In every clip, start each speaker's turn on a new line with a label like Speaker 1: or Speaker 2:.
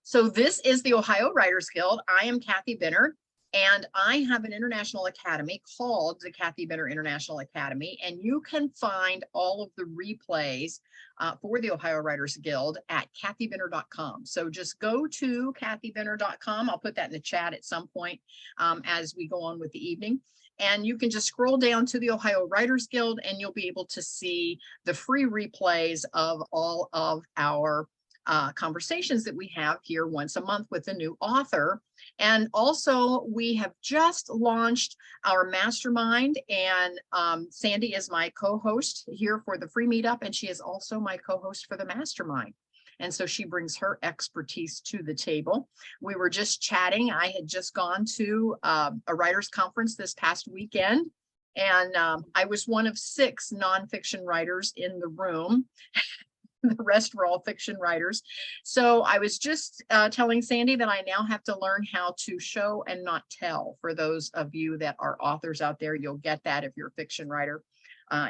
Speaker 1: So this is the Ohio Writers Guild. I am Kathy Benner, and I have an international academy called the Kathy Benner International Academy, and you can find all of the replays for the Ohio Writers Guild at kathybenner.com. So just go to kathybenner.com. I'll put that in the chat at some point as we go on with the evening. And you can just scroll down to the Ohio Writers Guild and you'll be able to see the free replays of all of our conversations that we have here once a month with a new author. And also we have just launched our mastermind, and Sandy is my co-host here for the free meetup, and she is also my co-host for the mastermind. And so she brings her expertise to the table. We were just chatting. I had just gone to a writers conference this past weekend, and I was one of 6 nonfiction writers in the room. The rest were all fiction writers. So I was just telling Sandy that I now have to learn how to show and not tell. For those of you that are authors out there, you'll get that if you're a fiction writer.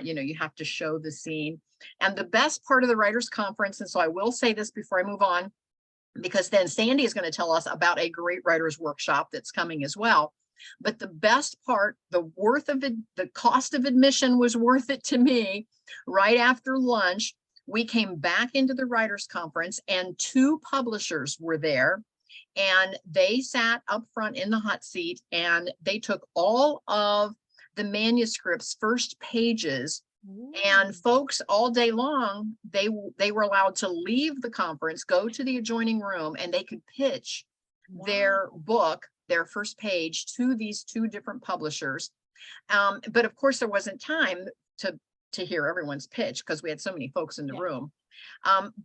Speaker 1: You have to show the scene. And the best part of the writers conference, and so I will say this before I move on, because then Sandy is going to tell us about a great writers workshop that's coming as well. But the best part, the cost of admission was worth it to me. Right after lunch, we came back into the writers conference and 2 publishers were there, and they sat up front in the hot seat and they took all of the manuscript's first pages. And folks all day long, they were allowed to leave the conference, go to the adjoining room, and they could pitch their book, their first page, to these 2 different publishers. But of course there wasn't time to hear everyone's pitch because we had so many folks in the room.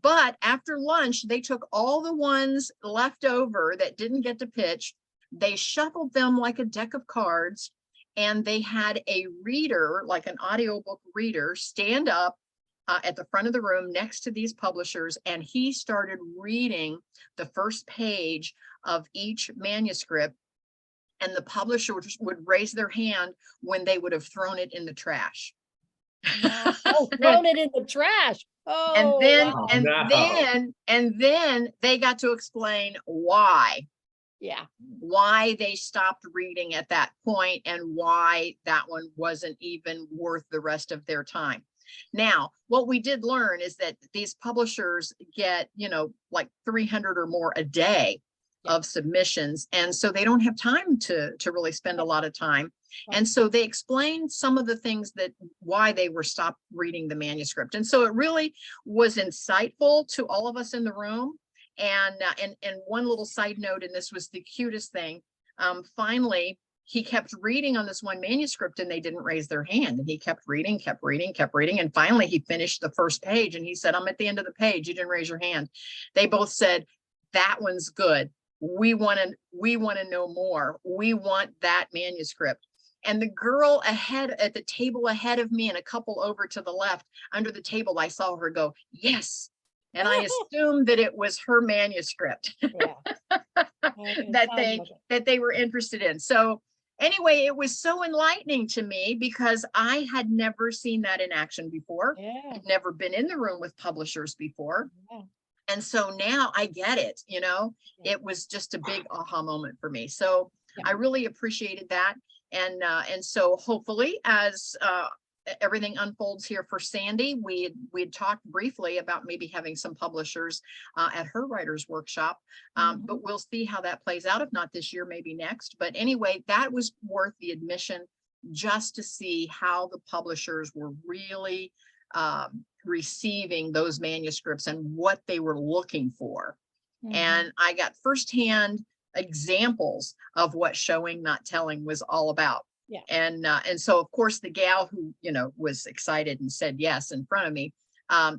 Speaker 1: But after lunch, they took all the ones left over that didn't get to pitch, they shuffled them like a deck of cards, and they had a reader, like an audiobook reader, stand up at the front of the room next to these publishers, and he started reading the first page of each manuscript, and the publishers would raise their hand when they would have thrown it in the trash.
Speaker 2: Oh, thrown it in the trash. Oh,
Speaker 1: and then they got to explain why.
Speaker 2: Yeah.
Speaker 1: Why they stopped reading at that point and why that one wasn't even worth the rest of their time. Now, what we did learn is that these publishers get, like 300 or more a day of submissions. And so they don't have time to really spend a lot of time. And so they explained some of the things why they were stopped reading the manuscript. And so it really was insightful to all of us in the room. And one little side note, and this was the cutest thing. Finally, he kept reading on this one manuscript and they didn't raise their hand. And he kept reading. And finally he finished the first page and he said, "I'm at the end of the page. You didn't raise your hand." They both said, "That one's good. We want to know more. We want that manuscript." And the girl at the table ahead of me and a couple over to the left under the table, I saw her go, "Yes." And I assumed that it was her manuscript that they were interested in. So anyway, it was so enlightening to me because I had never seen that in action before. I'd never been in the room with publishers before. And so now I get it, it was just a big aha moment for me. So I really appreciated that. And so hopefully as everything unfolds here for Sandy, we had talked briefly about maybe having some publishers at her writers workshop, but we'll see how that plays out. If not this year, maybe next. But anyway, that was worth the admission just to see how the publishers were really receiving those manuscripts and what they were looking for. And I got firsthand examples of what showing, not telling was all about. And so of course the gal who was excited and said yes in front of me,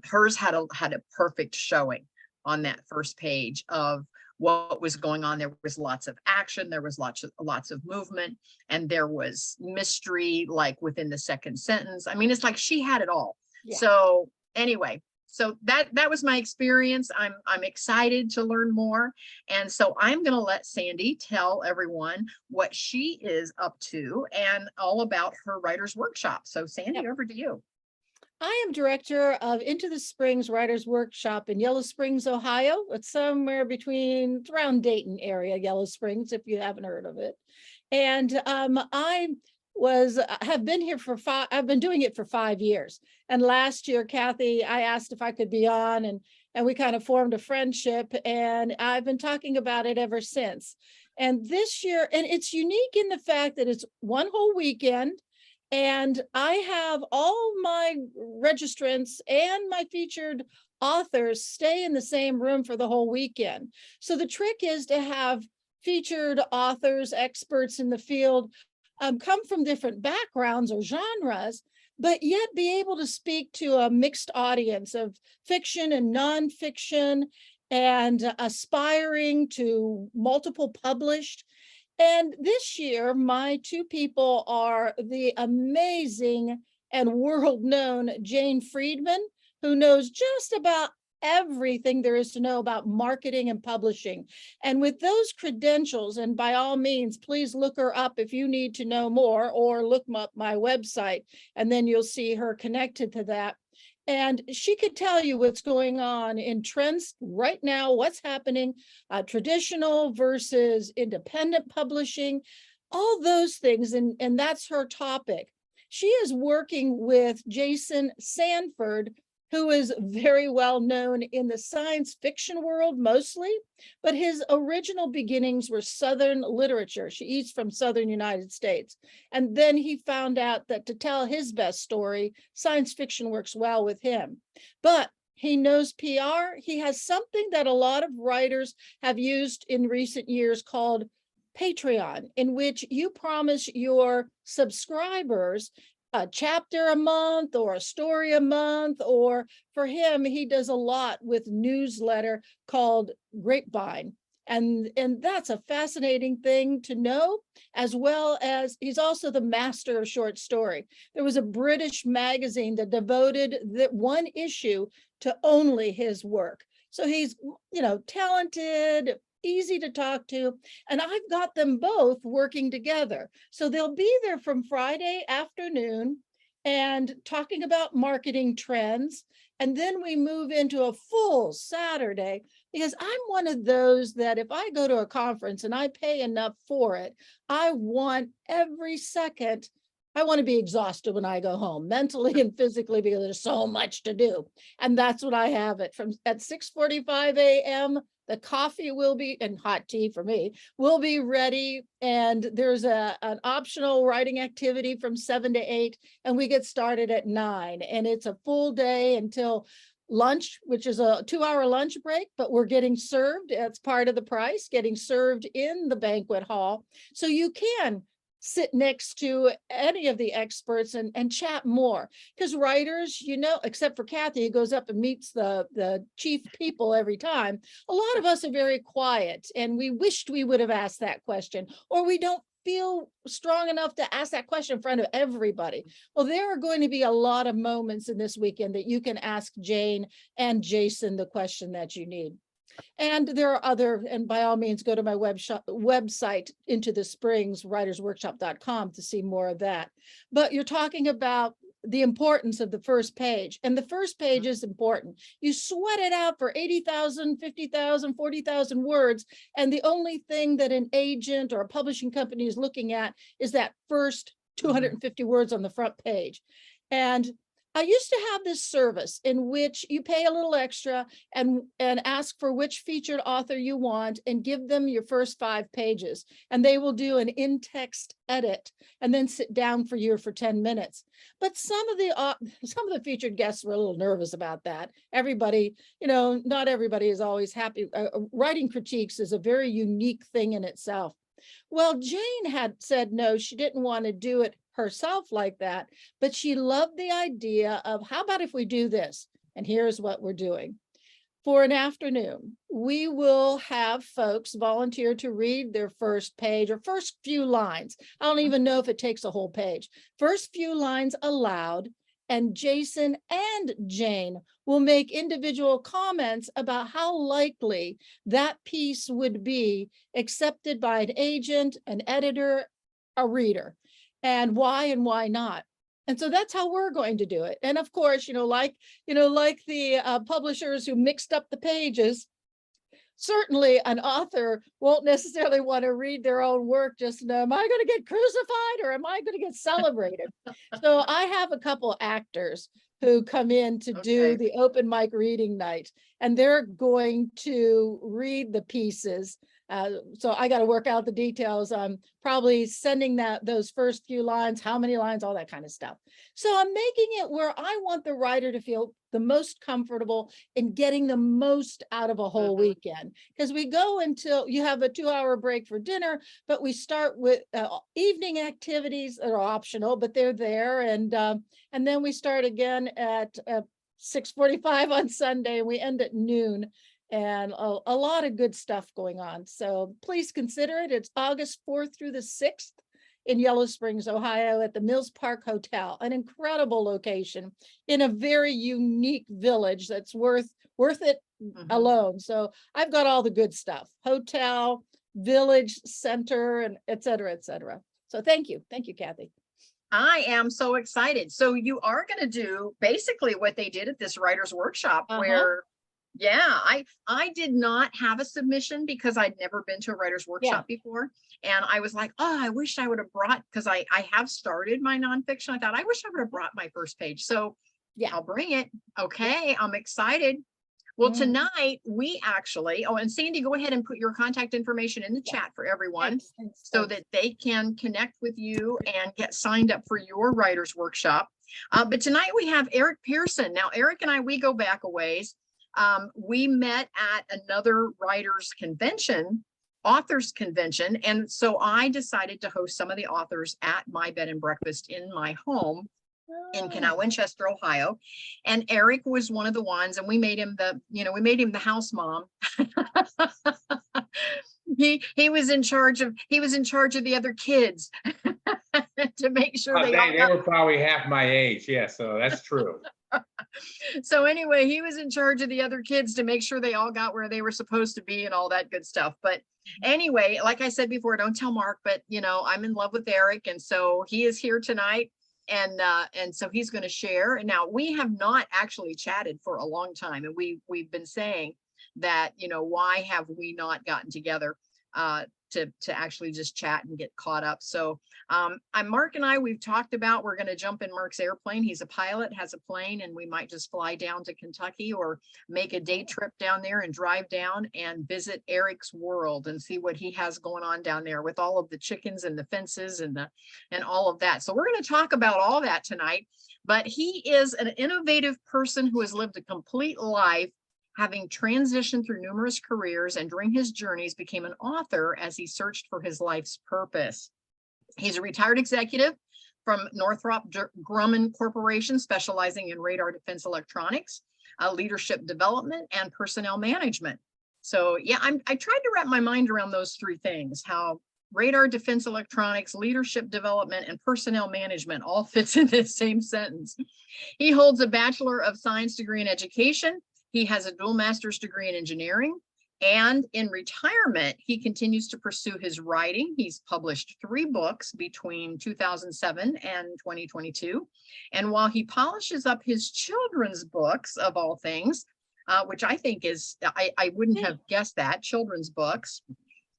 Speaker 1: hers had a perfect showing on that first page of what was going on. There was lots of action, there was lots of movement, and there was mystery like within the second sentence. I mean, it's like she had it all. So anyway, so that was my experience. I'm excited to learn more. And so I'm going to let Sandy tell everyone what she is up to and all about her writers workshop. So Sandy, over to you.
Speaker 2: I am director of Into the Springs Writers Workshop in Yellow Springs, Ohio. It's somewhere between around Dayton area, Yellow Springs, if you haven't heard of it. And I have been here for I've been doing it for 5 years. And last year, Kathy, I asked if I could be on, and we kind of formed a friendship, and I've been talking about it ever since. And this year, and it's unique in the fact that it's one whole weekend. And I have all my registrants and my featured authors stay in the same room for the whole weekend. So the trick is to have featured authors, experts in the field, come from different backgrounds or genres, but yet be able to speak to a mixed audience of fiction and nonfiction, and aspiring to multiple published. And this year, my two people are the amazing and world-known Jane Friedman, who knows just about everything there is to know about marketing and publishing. And with those credentials, and by all means, please look her up if you need to know more, or look up my website, and then you'll see her connected to that. And she could tell you what's going on in trends right now, what's happening, traditional versus independent publishing, all those things. And that's her topic. She is working with Jason Sanford, who is very well known in the science fiction world mostly, but his original beginnings were Southern literature. He's from Southern United States. And then he found out that to tell his best story, science fiction works well with him. But he knows PR. He has something that a lot of writers have used in recent years called Patreon, in which you promise your subscribers a chapter a month or a story a month, or for him, he does a lot with newsletter called Grapevine. And that's a fascinating thing to know, as well as he's also the master of short story. There was a British magazine that devoted that one issue to only his work. So he's, talented, easy to talk to, and I've got them both working together. So they'll be there from Friday afternoon and talking about marketing trends. And then we move into a full Saturday, because I'm one of those that if I go to a conference and I pay enough for it, I want every second. I want to be exhausted when I go home, mentally and physically, because there's so much to do. And that's what I have it from at 6:45 a.m. The coffee will be, and hot tea for me, will be ready. And there's an optional writing activity from 7 to 8, and we get started at 9. And it's a full day until lunch, which is a 2-hour lunch break, but we're getting served. That's part of the price, getting served in the banquet hall. So you can sit next to any of the experts and chat more, because writers, except for Kathy, who goes up and meets the chief people every time, a lot of us are very quiet, and we wished we would have asked that question, or we don't feel strong enough to ask that question in front of everybody. Well, there are going to be a lot of moments in this weekend that you can ask Jane and Jason the question that you need. And there are other, and by all means, go to my website, Into the Springs, writersworkshop.com, to see more of that. But you're talking about the importance of the first page. And the first page is important. You sweat it out for 80,000, 50,000, 40,000 words. And the only thing that an agent or a publishing company is looking at is that first 250 words on the front page. And I used to have this service in which you pay a little extra and ask for which featured author you want, and give them your first 5 pages, and they will do an in-text edit and then sit down for you for 10 minutes. But some of the featured guests were a little nervous about that. Everybody, not everybody is always happy. Writing critiques is a very unique thing in itself. Well, Jane had said no, she didn't want to do it herself like that, but she loved the idea of, how about if we do this? And here's what we're doing. For an afternoon, we will have folks volunteer to read their first page or first few lines. I don't even know if it takes a whole page. First few lines aloud, and Jason and Jane will make individual comments about how likely that piece would be accepted by an agent, an editor, a reader, and why not. And so that's how we're going to do it. And of course, like the publishers who mixed up the pages, certainly an author won't necessarily want to read their own work just to know, am I going to get crucified or am I going to get celebrated? So I have a couple actors who come in to do the open mic reading night, and they're going to read the pieces. So I got to work out the details. I'm probably sending those first few lines, how many lines, all that kind of stuff. So I'm making it where I want the writer to feel the most comfortable in getting the most out of a whole weekend. Because we go until you have a 2-hour break for dinner, but we start with evening activities that are optional, but they're there. And then we start again at 6:45 on Sunday, and we end at noon. And a lot of good stuff going on. So please consider it. It's August 4th through the 6th in Yellow Springs, Ohio at the Mills Park Hotel, an incredible location in a very unique village that's worth it alone. So I've got all the good stuff: hotel, village center, and et cetera, et cetera. So thank you. Thank you, Kathy.
Speaker 1: I am so excited. So you are going to do basically what they did at this writer's workshop where, yeah, I did not have a submission because I'd never been to a writer's workshop before. And I was like, oh, I wish I would have brought, because I have started my nonfiction. I thought I wish I would have brought my first page. So yeah, I'll bring it. Okay. I'm excited. Well, tonight we actually, and Sandy, go ahead and put your contact information in the chat for everyone so that they can connect with you and get signed up for your writer's workshop. But tonight we have Eric Pearson. Now, Eric and I, we go back a ways. We met at another writers convention, authors convention. And so I decided to host some of the authors at my bed and breakfast in my home in Canal Winchester, Ohio. And Eric was one of the ones, and we made him the house mom. he was in charge of the other kids to make sure
Speaker 3: they were probably half my age. Yeah, so that's true.
Speaker 1: So anyway, he was in charge of the other kids to make sure they all got where they were supposed to be and all that good stuff. But anyway, like I said before, don't tell Mark, but I'm in love with Eric. And so he is here tonight. And so he's going to share. And now we have not actually chatted for a long time. And we've been saying that, why have we not gotten together to actually just chat and get caught up. So Mark and I, we've talked about, we're going to jump in Mark's airplane. He's a pilot, has a plane, and we might just fly down to Kentucky or make a day trip down there and drive down and visit Eric's world and see what he has going on down there with all of the chickens and the fences and all of that. So we're going to talk about all that tonight, but he is an innovative person who has lived a complete life, having transitioned through numerous careers, and during his journeys became an author as he searched for his life's purpose. He's a retired executive from Northrop Grumman Corporation, specializing in radar defense electronics, leadership development, and personnel management. So yeah, I tried to wrap my mind around those three things: how radar defense electronics, leadership development, and personnel management all fits in the same sentence. He holds a Bachelor of Science degree in education. He has a dual master's degree in engineering, and in retirement, he continues to pursue his writing. He's published 3 books between 2007 and 2022. And while he polishes up his children's books, of all things, which I think is, I wouldn't have guessed that, children's books,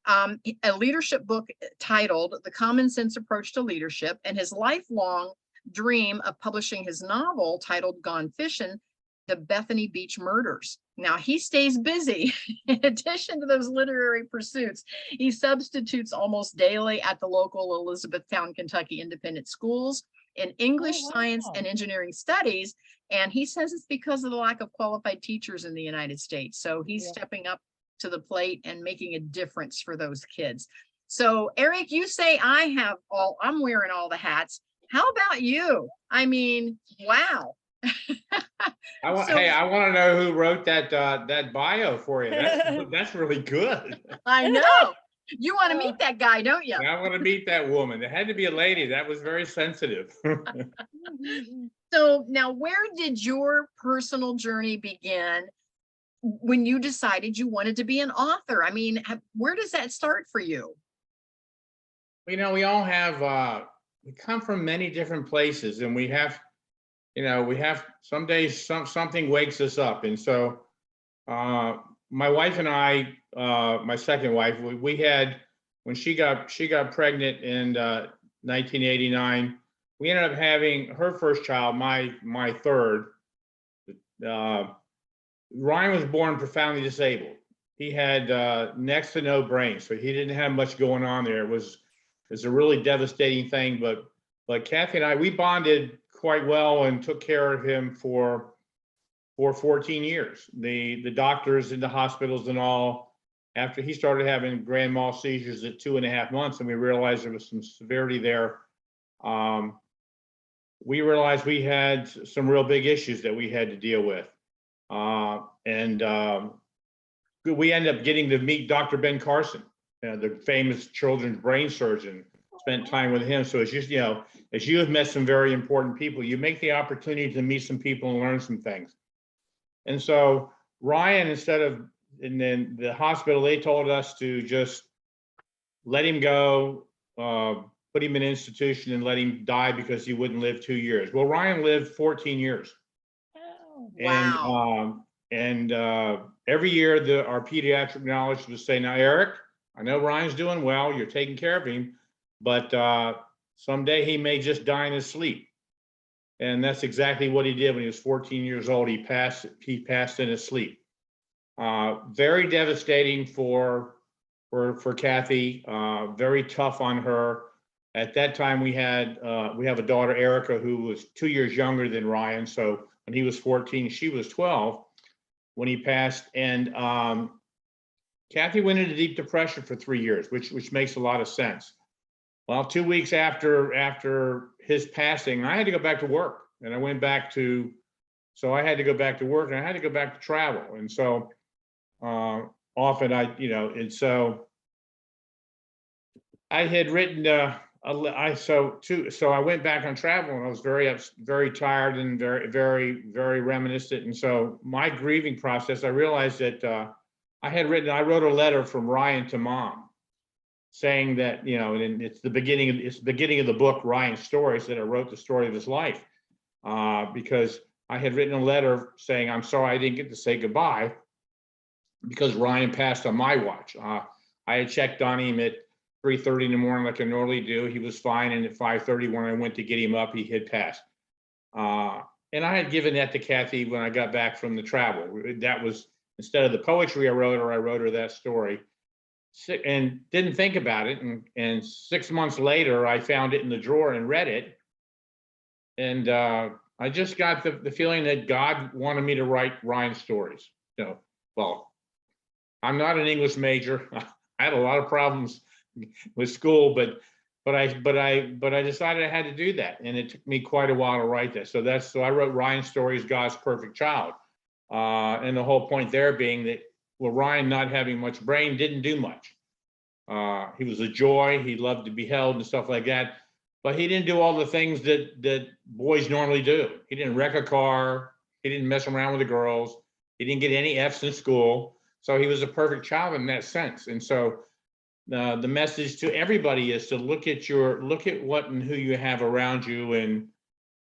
Speaker 1: a leadership book titled The Commonsense Approach to Leadership, and his lifelong dream of publishing his novel titled Gone Fishing, The Bethany Beach Murders. Now, he stays busy. In addition to those literary pursuits, he substitutes almost daily at the local Elizabethtown, Kentucky independent schools in English, science, and engineering studies. And he says it's because of the lack of qualified teachers in the United States. So he's stepping up to the plate and making a difference for those kids. So Eric, you say I'm wearing all the hats. How about you? I mean, wow.
Speaker 3: I want to know who wrote that bio for you. That's really good.
Speaker 1: I know. You want to meet that guy, don't you?
Speaker 3: I want to meet that woman. It had to be a lady. That was very sensitive.
Speaker 1: So now, where did your personal journey begin when you decided you wanted to be an author? I mean, where does that start for you?
Speaker 3: We all have come from many different places, and we have, some days something wakes us up. And so my wife and I, my second wife, we had, when she got pregnant in 1989, we ended up having her first child, my third. Ryan was born profoundly disabled. He had next to no brain, so he didn't have much going on there. It was a really devastating thing, but Kathy and I, we bonded quite well and took care of him for 14 years. The doctors in the hospitals and all, after he started having grand mal seizures at 2.5 months, and we realized there was some severity there, we realized we had some real big issues that we had to deal with. We ended up getting to meet Dr. Ben Carson, the famous children's brain surgeon. Spent time with him. So as you have met some very important people, you make the opportunity to meet some people and learn some things. And so Ryan, and then the hospital, they told us to just let him go, put him in an institution and let him die because he wouldn't live 2 years. Well, Ryan lived 14 years.
Speaker 2: Oh,
Speaker 1: Wow.
Speaker 3: And every year our pediatric knowledge would say, now, Eric, I know Ryan's doing well, you're taking care of him, but someday he may just die in his sleep. And that's exactly what he did when he was 14 years old. He passed in his sleep. Very devastating for Kathy, very tough on her. At that time, we have a daughter, Erica, who was 2 years younger than Ryan. So when he was 14, she was 12 when he passed. And Kathy went into deep depression for 3 years, which makes a lot of sense. Well, 2 weeks after his passing, I had to go back to work, and I had to go back to work, and I had to go back to travel. And so often and so I had written, so I went back on travel, and I was very tired and very, very, very reminiscent. And so my grieving process, I realized that I wrote a letter from Ryan to Mom, saying that, and it's the beginning of the book, Ryan's Stories, that I wrote the story of his life, because I had written a letter saying, I'm sorry I didn't get to say goodbye because Ryan passed on my watch. I had checked on him at 3:30 in the morning like I normally do. He was fine, and at 5:30 when I went to get him up, he had passed. And I had given that to Kathy when I got back from the travel. That was, instead of the poetry I wrote her that story. And didn't think about it. And 6 months later, I found it in the drawer and read it. And I just got the feeling that God wanted me to write Ryan's stories. Well, I'm not an English major. I had a lot of problems with school, but I decided I had to do that. And it took me quite a while to write that. So I wrote Ryan's Stories, God's Perfect Child. And the whole point there being that, well, Ryan not having much brain didn't do much. He was a joy. He loved to be held and stuff like that. But he didn't do all the things that boys normally do. He didn't wreck a car. He didn't mess around with the girls. He didn't get any F's in school. So he was a perfect child in that sense. And so the message to everybody is to look at what and who you have around you,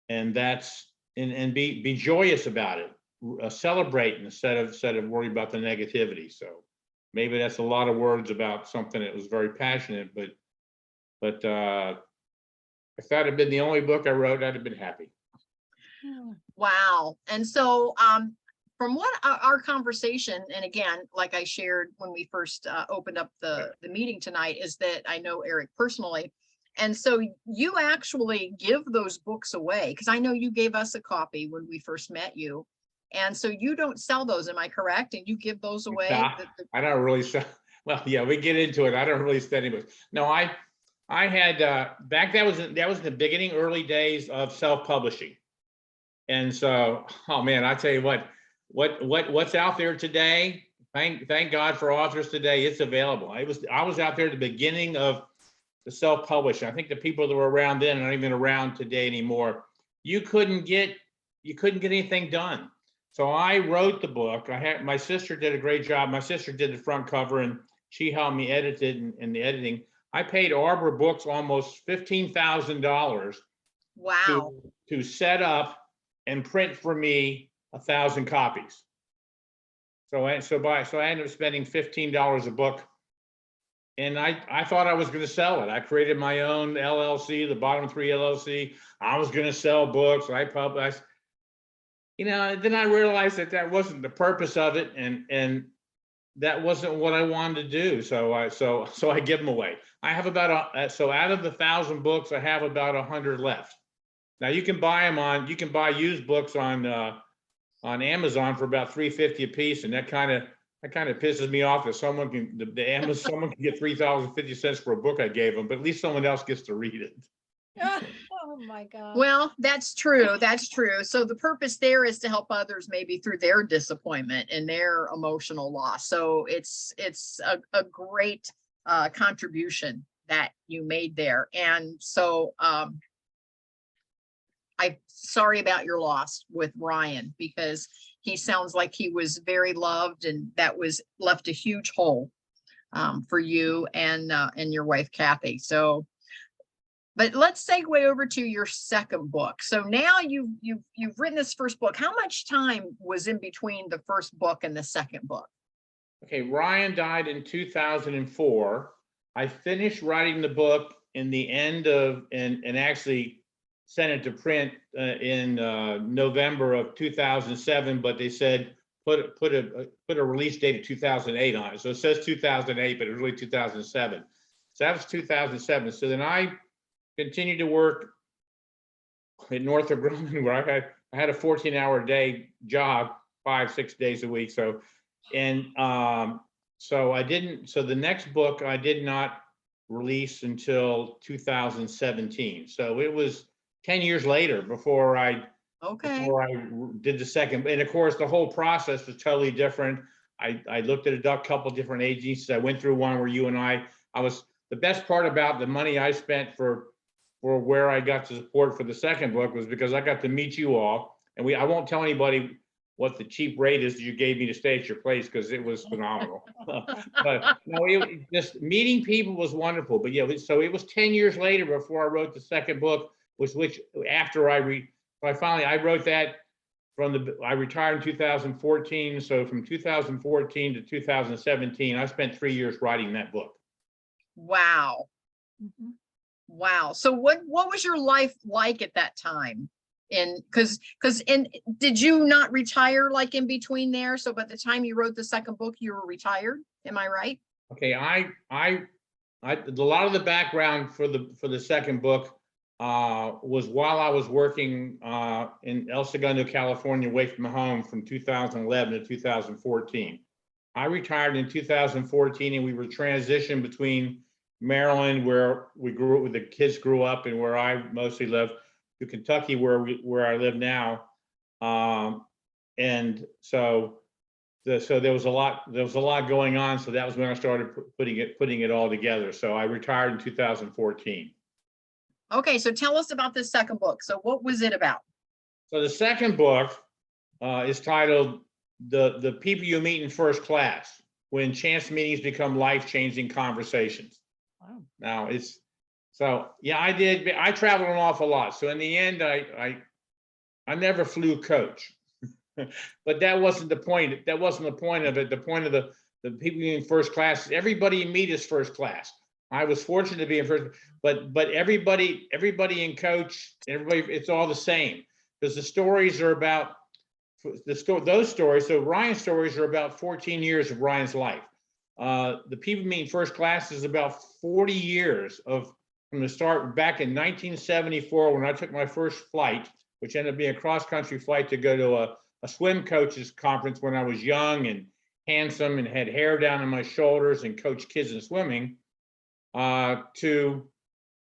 Speaker 3: and be joyous about it. Celebrate instead of worry about the negativity. So maybe that's a lot of words about something that was very passionate, but if that had been the only book I wrote, I'd have been happy.
Speaker 1: Wow. And so from what our conversation, and again, like I shared when we first opened up the meeting tonight, is that I know Eric personally. And so you actually give those books away, because I know you gave us a copy when we first met you. And so you don't sell those, am I correct? And you give those away?
Speaker 3: I don't really sell. Well, yeah, we get into it. I don't really sell any books. No, I had back, that was in the beginning, early days of self-publishing. And so, oh man, I tell you what's out there today. Thank God for authors today. It's available. I was out there at the beginning of the self-publishing. I think the people that were around then aren't even around today anymore. You couldn't get anything done. So I wrote the book. My sister did a great job. My sister did the front cover, and she helped me edit it and the editing. I paid Arbor Books almost $15,000
Speaker 1: Wow.
Speaker 3: to set up and print for me 1,000 copies. So I ended up spending $15 a book, and I thought I was going to sell it. I created my own LLC, the Bottom 3 LLC. I was going to sell books. I published, then I realized that wasn't the purpose of it, and that wasn't what I wanted to do. So I give them away. I have about out of the 1,000 books, I have about 100 left. Now you can buy used books on Amazon for about $3.50 a piece, and that kind of pisses me off that someone can get 3,050 cents for a book I gave them, but at least someone else gets to read it.
Speaker 2: Oh my God.
Speaker 1: Well, that's true. That's true. So the purpose there is to help others maybe through their disappointment and their emotional loss. So it's a great contribution that you made there. And so I'm sorry about your loss with Ryan, because he sounds like he was very loved, and that was left a huge hole for you and your wife, Kathy. So, but let's segue over to your second book. So now you've written this first book. How much time was in between the first book and the second book?
Speaker 3: Okay, Ryan died in 2004. I finished writing the book in the end of and actually sent it to print in November of 2007, but they said put a release date of 2008 on it. So it says 2008, but it was really 2007. So that was 2007. So then I continued to work at Northrop Grumman, where I had a 14-hour day job, 5-6 days a week. So the next book I did not release until 2017. So it was 10 years later before I did the second. And of course, the whole process was totally different. I looked at a couple different agencies. I went through one where you and I was, the best part about the money I spent for where I got the support for the second book was because I got to meet you all. And I won't tell anybody what the cheap rate is that you gave me to stay at your place, because it was phenomenal. But no, just meeting people was wonderful. But yeah, so it was 10 years later before I wrote the second book, which after I wrote that I retired in 2014. So from 2014 to 2017, I spent 3 years writing that book.
Speaker 1: Wow.
Speaker 2: Mhm.
Speaker 1: Wow. So what was your life like at that time? And because did you not retire like in between there? So by the time you wrote the second book, you were retired. Am I right?
Speaker 3: Okay, a lot of the background for the second book was while I was working in El Segundo, California, away from home from 2011 to 2014. I retired in 2014, and we were transitioned between Maryland, where the kids grew up, and where I mostly lived, to Kentucky, where I live now. And so there was a lot going on. So that was when I started putting it all together. So I retired in 2014.
Speaker 1: Okay, so tell us about this second book. So what was it about?
Speaker 3: So the second book is titled The People You Meet in First Class, When Chance Meetings Become Life-Changing Conversations.
Speaker 2: Wow.
Speaker 3: Now I traveled an awful lot. So in the end, I never flew coach, but that wasn't the point. That wasn't the point of it. The point of the people in first class is everybody you meet is first class. I was fortunate to be in first, but everybody in coach, everybody, it's all the same, because the stories are about those stories. So Ryan's stories are about 14 years of Ryan's life. The people meet in first class is about 40 years from the start back in 1974, when I took my first flight, which ended up being a cross-country flight to go to a swim coaches conference when I was young and handsome and had hair down on my shoulders and coached kids in swimming, to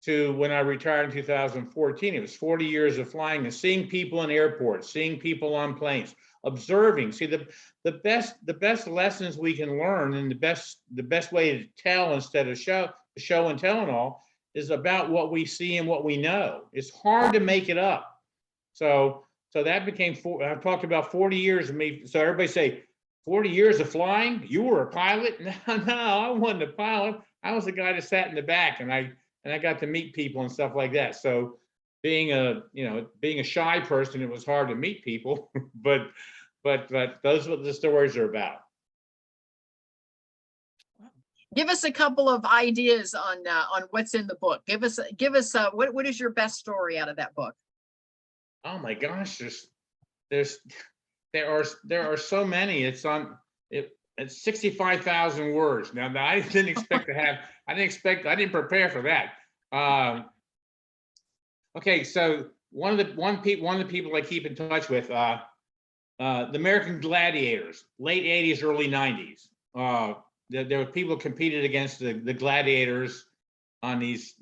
Speaker 3: when I retired in 2014. It was 40 years of flying and seeing people in airports, seeing people on planes, observing. See, the best lessons we can learn, and the best way to tell instead of show and tell and all, is about what we see and what we know. It's hard to make it up. So that became I've talked about 40 years of me. So everybody say, 40 years of flying? You were a pilot? No, I wasn't a pilot. I was the guy that sat in the back, and I got to meet people and stuff like that. So being a shy person, it was hard to meet people, but those are what the stories are about.
Speaker 1: Give us a couple of ideas on what's in the book. Give us what is your best story out of that book?
Speaker 3: Oh my gosh, there are so many. It's 65,000 words. Now I didn't expect to have. I didn't prepare for that. Okay, so one of the people I keep in touch with, the American Gladiators, late 80s, early 90s. There were people competed against the gladiators on these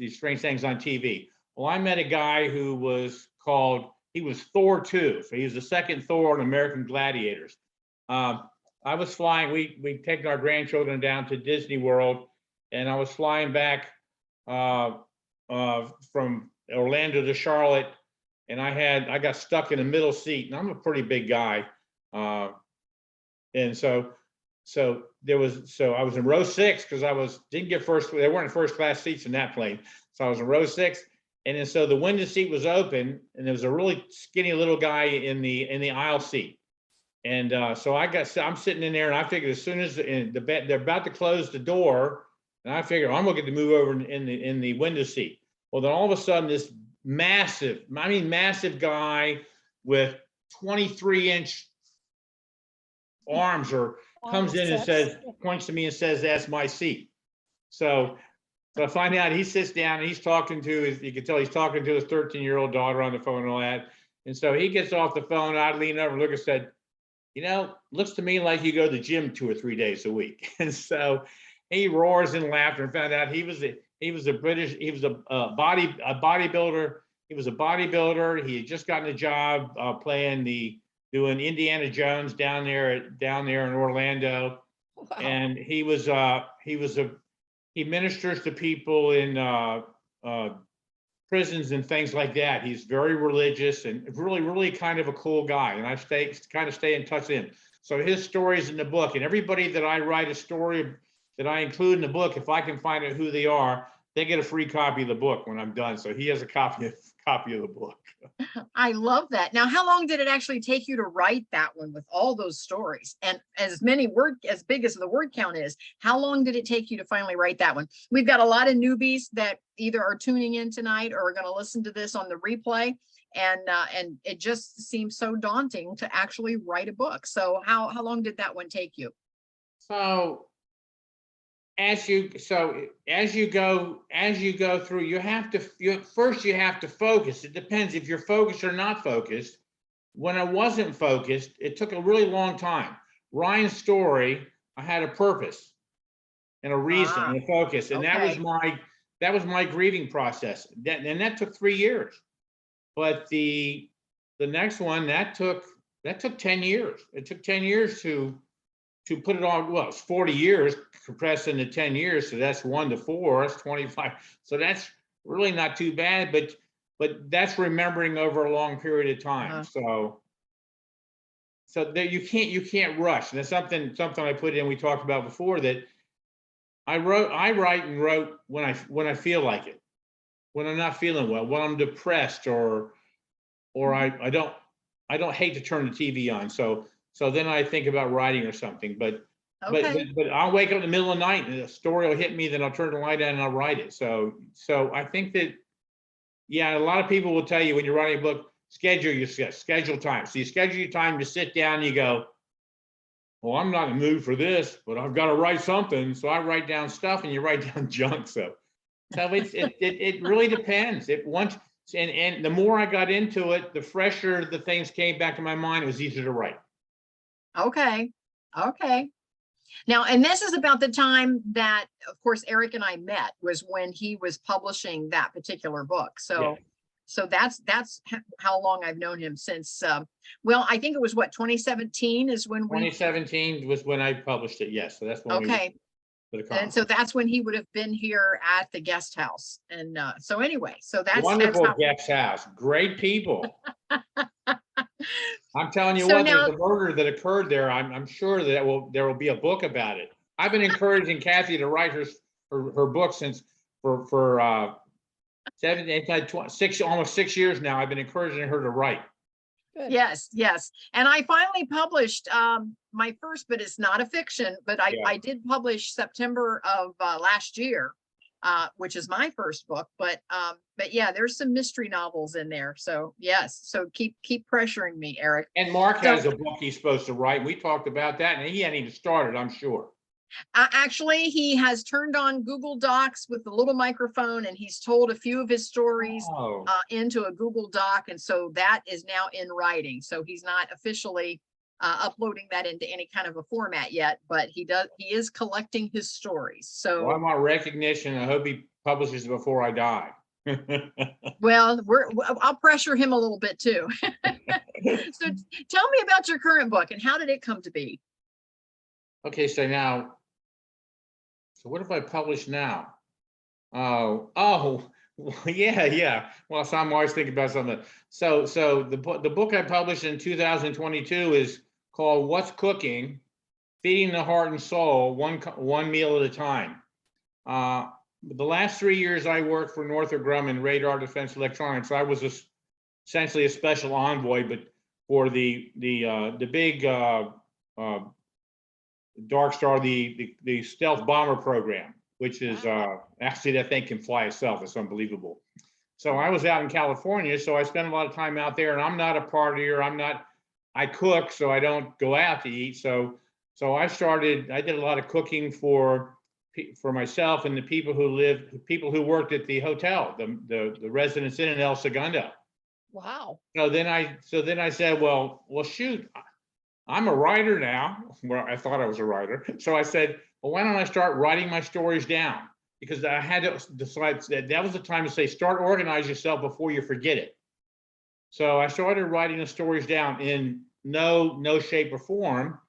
Speaker 3: strange things on TV. Well, I met a guy who was Thor 2. So he was the second Thor in American Gladiators. I was flying, we'd taken our grandchildren down to Disney World, and I was flying back from Orlando to Charlotte, and I got stuck in the middle seat, and I'm a pretty big guy. And so I was in row 6 because didn't get first. They weren't first class seats in that plane, so I was in row 6. And then so the window seat was open, and there was a really skinny little guy in the aisle seat. And so I'm sitting in there, and I figured as soon as they're about to close the door, and I figured I'm gonna get to move over in the window seat. Well, then all of a sudden, this massive guy with 23-inch arms comes in and points to me and says, "That's my seat." So I find out he sits down and he's talking to you can tell he's talking to his 13-year-old daughter on the phone and all that. And so he gets off the phone. I leaned over, looked and said, looks to me like you go to the gym 2 or 3 days a week. And so he roars in laughter and found out he was a bodybuilder. He was a bodybuilder. He had just gotten a job doing Indiana Jones down there in Orlando. Wow. And he ministers to people in prisons and things like that. He's very religious and really, really kind of a cool guy. And I stay in touch with him. So his story's in the book, and everybody that I write a story that I include in the book, if I can find out who they are, they get a free copy of the book when I'm done. So he has a copy of the book.
Speaker 1: I love that. Now, how long did it actually take you to write that one with all those stories and as big as the word count is? How long did it take you to finally write that one? We've got a lot of newbies that either are tuning in tonight or are going to listen to this on the replay. And it just seems so daunting to actually write a book. So how long did that one take you?
Speaker 3: So as you go through, you have to focus. It depends if you're focused or not focused. When I wasn't focused, it took a really long time. Ryan's story, I had a purpose and a reason and a focus, and that was my grieving process. That took 3 years. But the next one that took 10 years. It took 10 years to put it on. Well, it's 40 years compressed into 10 years. So that's 1 to 4, that's 25. So that's really not too bad, but that's remembering over a long period of time. So that you can't rush. And that's something I put in, we talked about before, that I write and wrote when I feel like it, when I'm not feeling well, when I'm depressed, or I don't hate to turn the TV on. So then I think about writing or something, but I'll wake up in the middle of the night and a story will hit me, then I'll turn the light on and I'll write it. So I think that, yeah, a lot of people will tell you when you're writing a book, schedule time. So you schedule your time to sit down and you go, well, I'm not in the mood for this, but I've got to write something. So I write down stuff and you write down junk. So it really depends. And the more I got into it, the fresher the things came back to my mind, it was easier to write.
Speaker 1: Okay. Now, and this is about the time that, of course, Eric and I met, was when he was publishing that particular book. So, So that's how long I've known him since. Well, I think it was 2017 is when
Speaker 3: 2017 was when I published it. Yes, so that's when.
Speaker 1: Okay. And so that's when he would have been here at the guest house. And so anyway, so that's
Speaker 3: wonderful guest house. Great people. I'm telling you what, there's a murder that occurred there. I'm sure that there will be a book about it. I've been encouraging Kathy to write her book since for 6, almost 6 years now. I've been encouraging her to write.
Speaker 2: Good.
Speaker 1: Yes, yes. And I finally published my first, but it's not a fiction, but
Speaker 3: Yeah.
Speaker 1: I did publish September of last year, which is my first book. But yeah, there's some mystery novels in there. So yes, so keep pressuring me, Eric.
Speaker 3: And Mark
Speaker 1: So-
Speaker 3: has a book he's supposed to write. We talked about that, and he hadn't even started, I'm sure.
Speaker 1: Actually, he has turned on Google Docs with the little microphone, and he's told a few of his stories
Speaker 3: Oh,
Speaker 1: into a Google Doc, and so that is now in writing. So he's not officially uploading that into any kind of a format yet, but he is collecting his stories.
Speaker 3: well, I
Speaker 1: So,
Speaker 3: want recognition. I hope he publishes it before I die.
Speaker 1: well, I'll pressure him a little bit too. So tell me about your current book and how did it come to be?
Speaker 3: Okay, so what have I published now? Oh, yeah. Well, so I'm always thinking about something. So the book I published in 2022 is called "What's Cooking: Feeding the Heart and Soul, one meal at a time." The last 3 years I worked for Northrop Grumman Radar Defense Electronics. I was essentially a special envoy, but for the big Dark Star, the stealth bomber program, which is actually that thing can fly itself. It's unbelievable. So I was out in California, so I spent a lot of time out there, and I'm not a partier. I cook, so I don't go out to eat. So I did a lot of cooking for myself and the people who worked at the hotel, the Residence Inn in El Segundo.
Speaker 2: Wow.
Speaker 3: So then I said, well, shoot, I'm a writer now. Well, I thought I was a writer. So I said, well, why don't I start writing my stories down? Because I had to decide that was the time to say, start organize yourself before you forget it. So I started writing the stories down in no shape or form.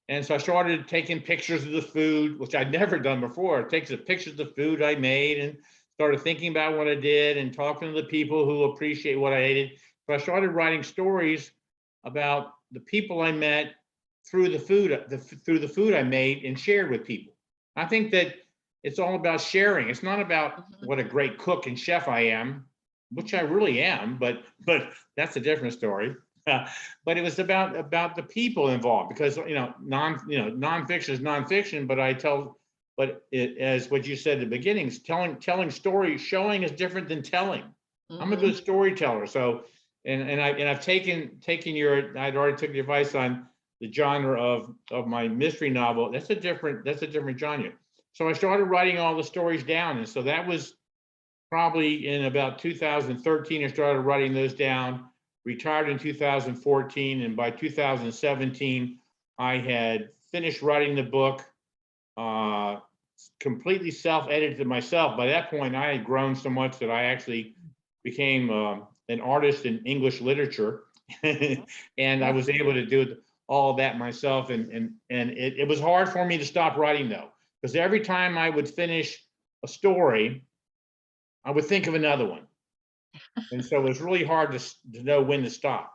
Speaker 3: And so I started taking pictures of the food, which I'd never done before. I take the pictures of the food I made and started thinking about what I did and talking to the people who appreciate what I ate. So I started writing stories about the people I met through the food I made and shared with people. I think that it's all about sharing. It's not about what a great cook and chef I am, which I really am, but that's a different story. But it was about the people involved, because nonfiction is nonfiction, but as what you said at the beginning, telling stories, showing is different than telling. I'm a good storyteller, so. I've taken I'd already took the advice on the genre of my mystery novel. That's a different genre. So I started writing all the stories down, and so that was probably in about 2013. I started writing those down. Retired in 2014, and by 2017, I had finished writing the book. Completely self-edited myself. By that point, I had grown so much that I actually became an artist in English literature, and I was able to do all of that myself. And it was hard for me to stop writing, though, because every time I would finish a story, I would think of another one, and so it was really hard to know when to stop.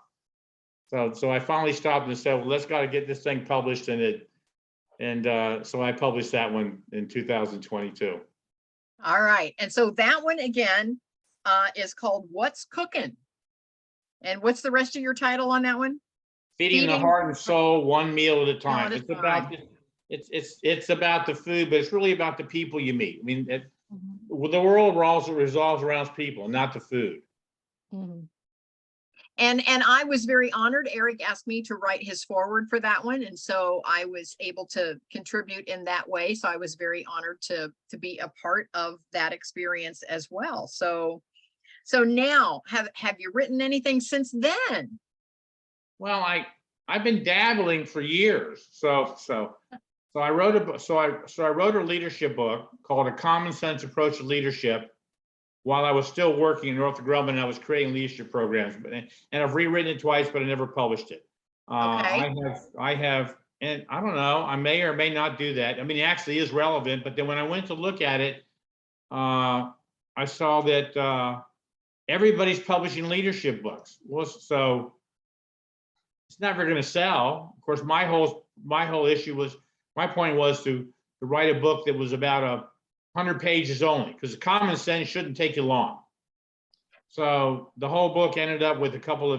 Speaker 3: So I finally stopped and said, well, let's got to get this thing published, so I published that one in 2022.
Speaker 1: All right. And so that one again is called What's Cooking? And what's the rest of your title on that one?
Speaker 3: Feeding the heart and soul, one meal at a time.
Speaker 1: At a
Speaker 3: It's about the food, but it's really about the people you meet. I mean, the world also revolves around people, not the food.
Speaker 1: And I was very honored. Eric asked me to write his foreword for that one, and so I was able to contribute in that way. So I was very honored to be a part of that experience as well. So now, have you written anything since then?
Speaker 3: Well, I've been dabbling for years. So I wrote a book. So I wrote a leadership book called A Commonsense Approach to Leadership while I was still working in Northrop Grumman. I was creating leadership programs, and I've rewritten it twice, but I never published it.
Speaker 1: Okay.
Speaker 3: I have, and I don't know, I may or may not do that. I mean, it actually is relevant, but then when I went to look at it, I saw that everybody's publishing leadership books. Well, so it's never going to sell. Of course, my whole issue was, my point was to write a book that was about 100 pages only, because common sense shouldn't take you long. So the whole book ended up with a couple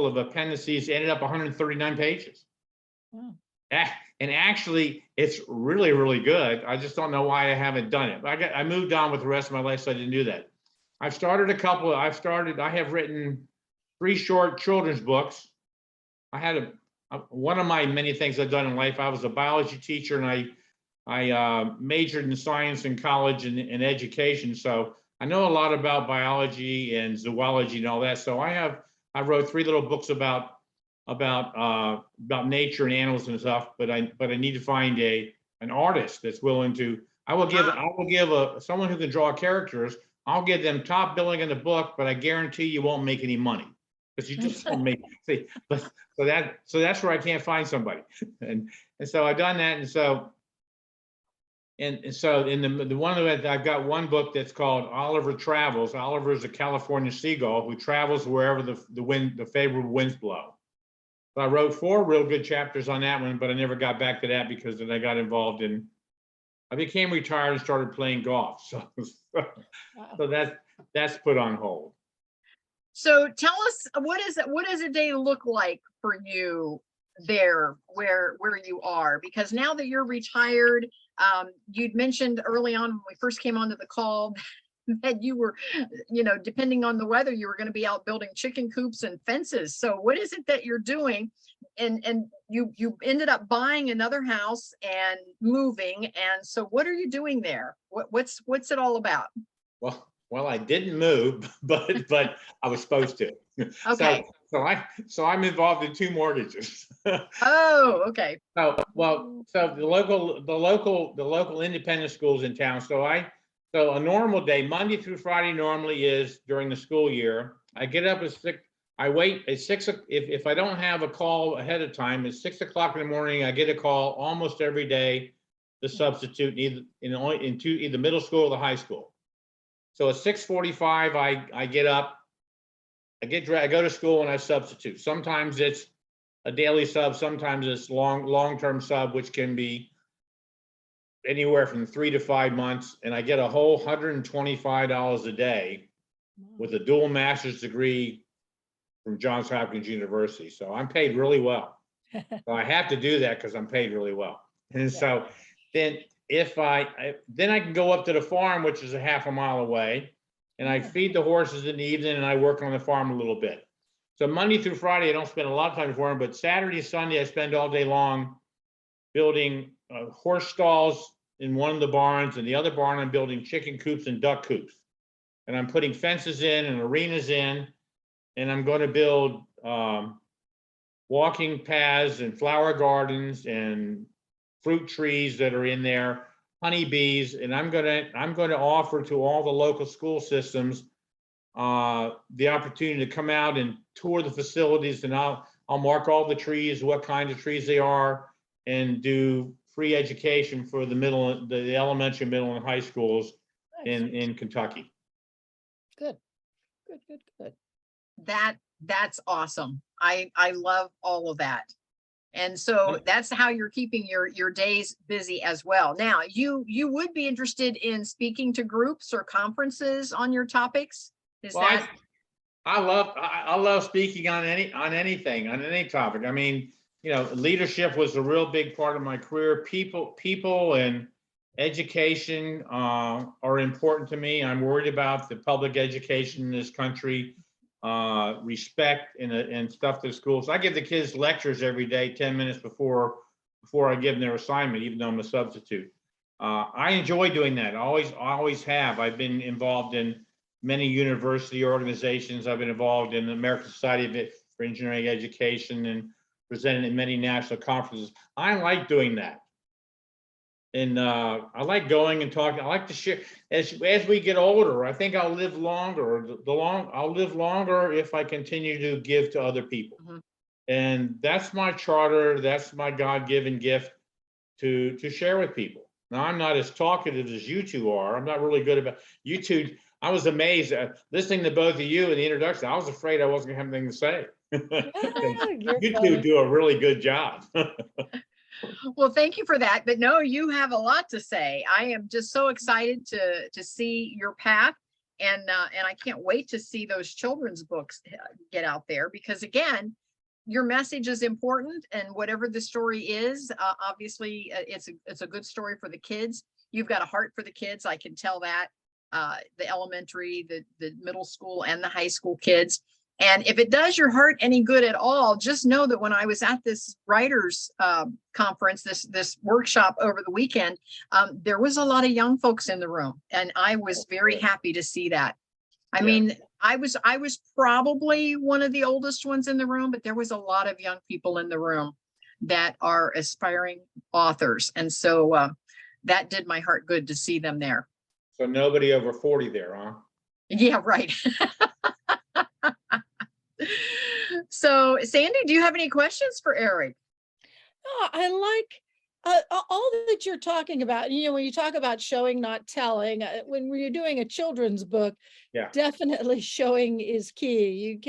Speaker 3: of appendices, ended up 139 pages.
Speaker 2: Wow.
Speaker 3: And actually, it's really, really good. I just don't know why I haven't done it. I moved on with the rest of my life, so I didn't do that. I have written 3 short children's books. I had one of my many things I've done in life. I was a biology teacher, and I majored in science in college and education. So I know a lot about biology and zoology and all that. So I wrote 3 little books about nature and animals and stuff. But I need to find an artist that's willing to. I will give someone who can draw characters. I'll give them top billing in the book, but I guarantee you won't make any money, because you just don't make. See, so that's where I can't find somebody, and so I've done that, and so in the one of it, I've got one book that's called Oliver Travels. Oliver is a California seagull who travels wherever the favorable winds blow. So I wrote 4 real good chapters on that one, but I never got back to that because then I got involved in. I became retired and started playing golf. So that's put on hold.
Speaker 1: So tell us, what does a day look like for you there where you are? Because now that you're retired, you'd mentioned early on when we first came onto the call that you were, depending on the weather, you were going to be out building chicken coops and fences. So what is it that you're doing? And you ended up buying another house and moving. And so what are you doing there? What's it all about?
Speaker 3: Well, I didn't move, but I was supposed to.
Speaker 1: Okay.
Speaker 3: So I'm involved in 2 mortgages.
Speaker 1: Oh, okay.
Speaker 3: So the local independent schools in town. So a normal day, Monday through Friday, normally is during the school year. I get up at 6. I wait at 6. If I don't have a call ahead of time, at 6 o'clock in the morning, I get a call almost every day to substitute either in middle school or the high school. So at 6:45, I get up. I go to school and I substitute. Sometimes it's a daily sub, sometimes it's long-term sub, which can be anywhere from 3 to 5 months, and I get a whole $125 a day with a dual master's degree from Johns Hopkins University. So I'm paid really well. So I have to do that because I'm paid really well. And so then then I can go up to the farm, which is a half a mile away, and I feed the horses in the evening, and I work on the farm a little bit. So Monday through Friday, I don't spend a lot of time for them, but Saturday, Sunday, I spend all day long building horse stalls in one of the barns, and the other barn, I'm building chicken coops and duck coops. And I'm putting fences in and arenas in, and I'm going to build walking paths and flower gardens and fruit trees that are in there, honeybees, and I'm going to offer to all the local school systems the opportunity to come out and tour the facilities, and I'll mark all the trees, what kind of trees they are, and do free education for the elementary, middle, and high schools in Kentucky.
Speaker 2: Good.
Speaker 1: That's awesome. I love all of that. And so that's how you're keeping your days busy as well. Now, you would be interested in speaking to groups or conferences on your topics?
Speaker 3: I love speaking on anything, on any topic. I mean, leadership was a real big part of my career. People and education are important to me. I'm worried about the public education in this country, respect and stuff to schools. I give the kids lectures every day, 10 minutes before I give them their assignment, even though I'm a substitute. I enjoy doing that. I always have. I've been involved in many university organizations. I've been involved in the American Society for Engineering Education and presented in many national conferences. I like doing that. And I like going and talking. I like to share. As we get older, I think I'll live longer. I'll live longer if I continue to give to other people. Mm-hmm. And that's my charter. That's my God-given gift to share with people. Now, I'm not as talkative as you two are. I'm not really good about you two. I was amazed at listening to both of you in the introduction. I was afraid I wasn't going to have anything to say. You two do a really good job.
Speaker 1: Well, thank you for that. But no, you have a lot to say. I am just so excited to see your path. And I can't wait to see those children's books get out there, because again, your message is important, and whatever the story is, obviously it's a good story for the kids. You've got a heart for the kids. I can tell that, the elementary, the middle school and the high school kids. And if it does your heart any good at all, just know that when I was at this writers conference, this workshop over the weekend, there was a lot of young folks in the room, and I was very happy to see that. I mean, I was probably one of the oldest ones in the room, but there was a lot of young people in the room that are aspiring authors. And so that did my heart good to see them there.
Speaker 3: So nobody over 40 there, huh?
Speaker 1: Yeah, right. So Sandy, do you have any questions for Eric?
Speaker 2: Oh, I like all that you're talking about. You know, when you talk about showing, not telling, when you're doing a children's book,
Speaker 3: Yeah.
Speaker 2: definitely showing is key.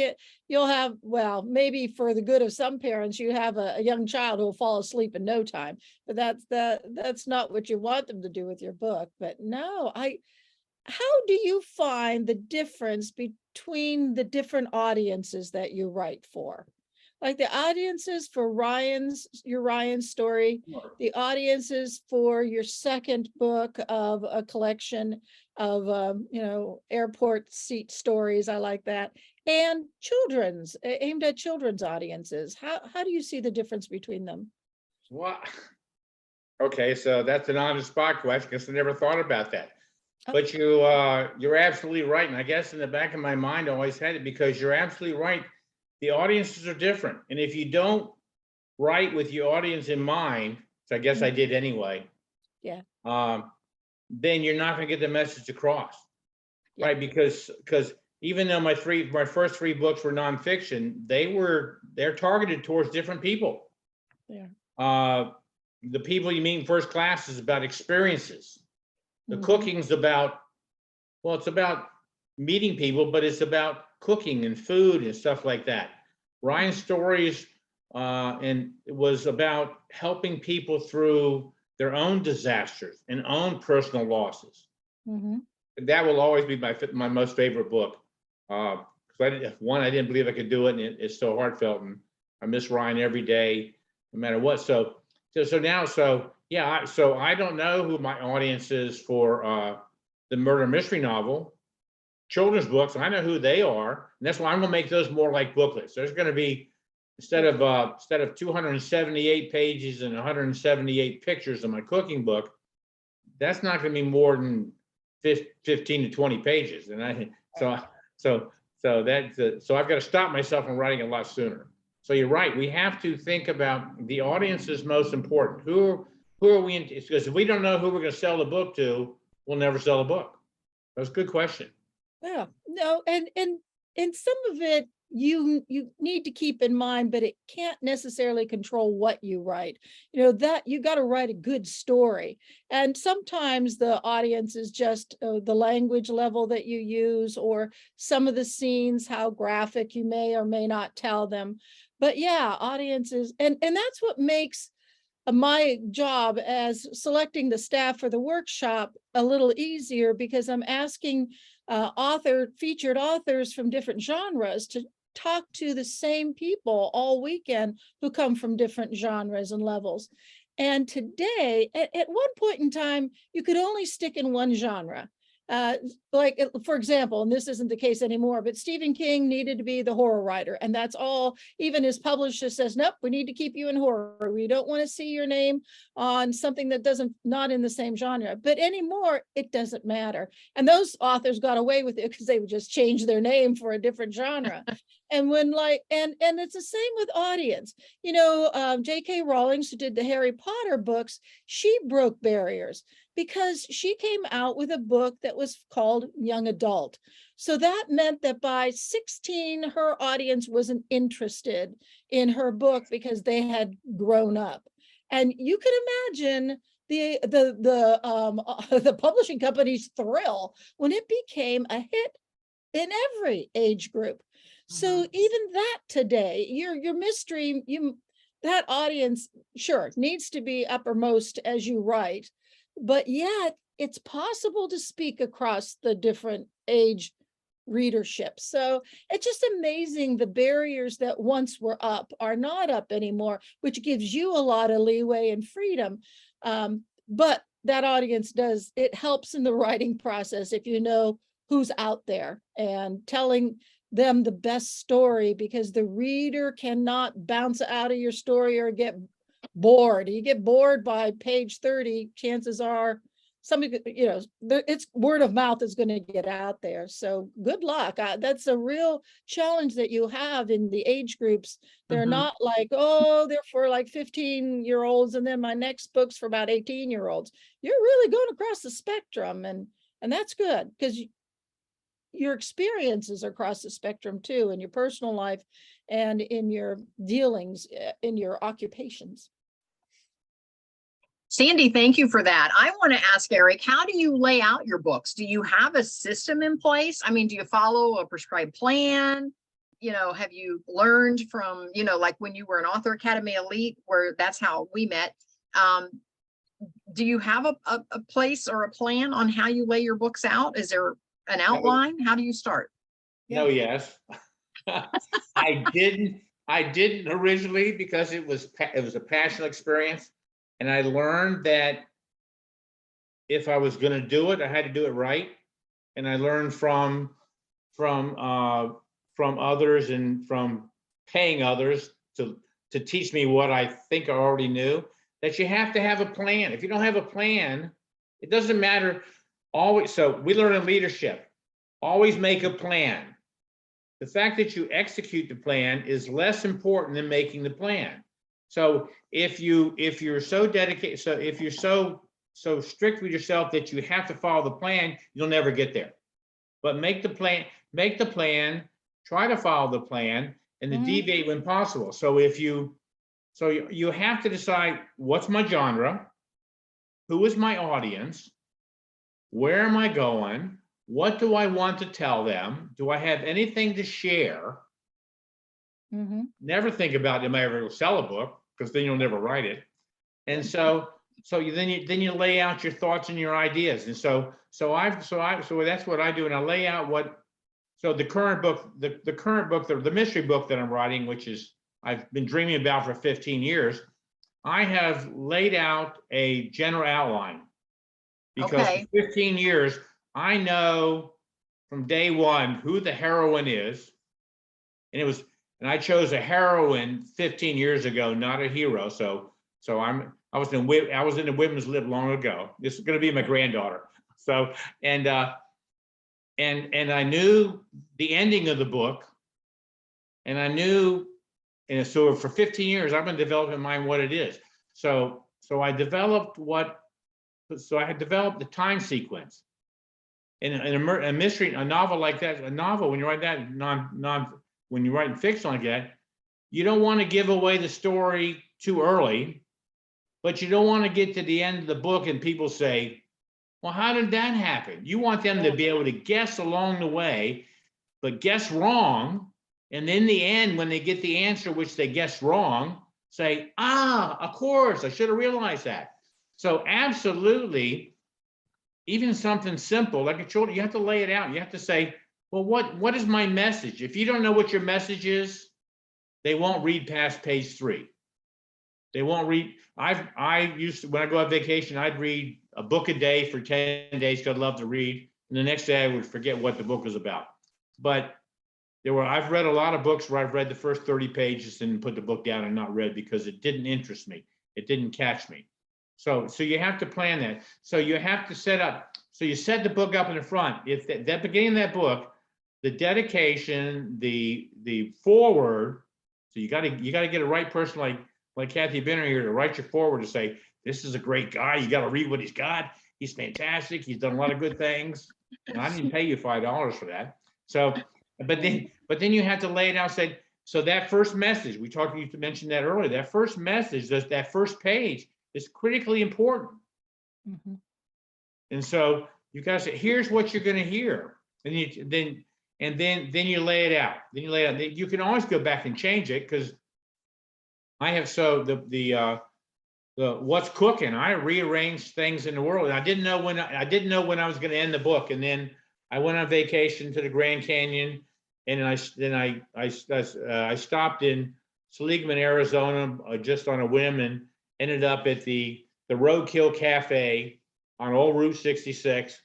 Speaker 2: You'll have, well, maybe for the good of some parents, you have a young child who will fall asleep in no time, but that's not what you want them to do with your book. But no, how do you find the difference between the different audiences that you write for? Like the audiences for your Ryan story, the audiences for your second book of a collection of, airport seat stories. I like that. And aimed at children's audiences. How do you see the difference between them?
Speaker 3: Well, okay, so that's an on-the-spot question, because I never thought about that. But you're absolutely right. And I guess in the back of my mind, I always had it, because you're absolutely right. The audiences are different. And if you don't write with your audience in mind, so I guess I did anyway.
Speaker 2: Yeah.
Speaker 3: Then you're not going to get the message across. Yeah. Right. Because even though my first three books were nonfiction, they're targeted towards different people.
Speaker 2: Yeah.
Speaker 3: The people you meet in first class is about experiences. The cooking's about, well, it's about meeting people, but it's about cooking and food and stuff like that. Ryan's stories and it was about helping people through their own disasters and own personal losses. That will always be my most favorite book. I didn't believe I could do it, and it's so heartfelt, and I miss Ryan every day, no matter what. So I don't know who my audience is for the murder mystery novel. Children's books, I know who they are, and that's why I'm going to make those more like booklets. There's going to be, instead of 278 pages and 178 pictures in my cooking book, that's not going to be more than 15 to 20 pages. And so I've got to stop myself from writing a lot sooner. So you're right. We have to think about the audience is most important. Who are we in? Because if we don't know who we're going to sell the book to, we'll never sell a book. That's a good question.
Speaker 2: Yeah, no, and some of it you need to keep in mind, but it can't necessarily control what you write. You know, that you got to write a good story. And sometimes the audience is just the language level that you use, or some of the scenes, how graphic you may or may not tell them. But yeah, audiences, and that's what makes my job as selecting the staff for the workshop a little easier, because I'm asking featured authors from different genres to talk to the same people all weekend who come from different genres and levels. And today, at one point in time, you could only stick in one genre. Like, for example, and this isn't the case anymore, but Stephen King needed to be the horror writer. And that's all. Even his publisher says, nope, we need to keep you in horror. We don't want to see your name on something that not in the same genre. But anymore, it doesn't matter. And those authors got away with it because they would just change their name for a different genre. And and it's the same with audience. You know, J.K. Rowling, who did the Harry Potter books, she broke barriers because she came out with a book that was called young adult. So that meant that by 16, her audience wasn't interested in her book because they had grown up. And you can imagine the publishing company's thrill when it became a hit in every age group. So even that today, your mystery, that audience, sure, needs to be uppermost as you write, but yet it's possible to speak across the different age readership. So it's just amazing the barriers that once were up are not up anymore, which gives you a lot of leeway and freedom. But that audience does, it helps in the writing process if you know who's out there and telling them the best story, because the reader cannot bounce out of your story or get bored. You get bored by page 30, chances are somebody, it's word of mouth is going to get out there. So good luck. That's a real challenge that you have in the age groups. They're not like, oh, they're for like 15-year-olds, and then my next book's for about 18-year-olds. You're really going across the spectrum, and that's good, because your experiences are across the spectrum too, in your personal life and in your dealings, in your occupations.
Speaker 1: Sandy, thank you for that. I want to ask Eric, how do you lay out your books? Do you have a system in place? I mean, do you follow a prescribed plan? Have you learned from, like when you were an Author Academy Elite, where that's how we met? Do you have a place or a plan on how you lay your books out? Is there an outline? How do you start?
Speaker 3: No, yes. I didn't originally, because it was a passionate experience. And I learned that if I was going to do it, I had to do it right. And I learned from others and from paying others to teach me what I think I already knew, that you have to have a plan. If you don't have a plan, it doesn't matter. Always. So we learn in leadership, always make a plan. The fact that you execute the plan is less important than making the plan. So if you're so dedicated, so if you're so strict with yourself that you have to follow the plan, you'll never get there. But make the plan, try to follow the plan, and then deviate when possible. So you have to decide, what's my genre, who is my audience, where am I going, what do I want to tell them, do I have anything to share? Never think about, am I ever going to sell a book, because then you'll never write it. And so then you lay out your thoughts and your ideas. And so that's what I do. And I lay out the current book, the mystery book that I'm writing, which is I've been dreaming about for 15 years. I have laid out a general outline, because for 15 years, I know from day one who the heroine is. And I chose a heroine 15 years ago, not a hero. So I was in the women's lib long ago. This is going to be my granddaughter. So and I knew the ending of the book, and I knew, and so for 15 years I've been developing in mind what it is. So I had developed the time sequence. In a mystery, a novel like that, when you write that when you're writing fiction like that, you don't want to give away the story too early, but you don't want to get to the end of the book and people say, well, how did that happen? You want them to be able to guess along the way, but guess wrong. And in the end, when they get the answer, which they guessed wrong, say, of course, I should have realized that. So absolutely, even something simple like a children, you have to lay it out. You have to say, well, what is my message? If you don't know what your message is, they won't read past page 3. They won't read. I used to, when I go on vacation, I'd read a book a day for 10 days because I love to read. And the next day I would forget what the book was about. But I've read a lot of books where I've read the first 30 pages and put the book down and not read because it didn't interest me. It didn't catch me. So you have to plan that. So you have to set up. So you set the book up in the front. If that beginning of that book, the dedication, the forward. So you got to get a right person like Kathy Benner here to write your forward to say, this is a great guy. You got to read what he's got. He's fantastic. He's done a lot of good things. And I didn't pay you $5 for that. So, but then you have to lay it out. Say, so that first message you mentioned that earlier. That first message, that first page is critically important. And so you got to say, here's what you're going to hear, and then you lay it out. You can always go back and change it, because I have so the what's cooking. I rearranged things in the world. I didn't know when I was going to end the book, and then I went on vacation to the Grand Canyon, and I stopped in Seligman, Arizona, just on a whim, and ended up at the Roadkill Cafe on old Route 66,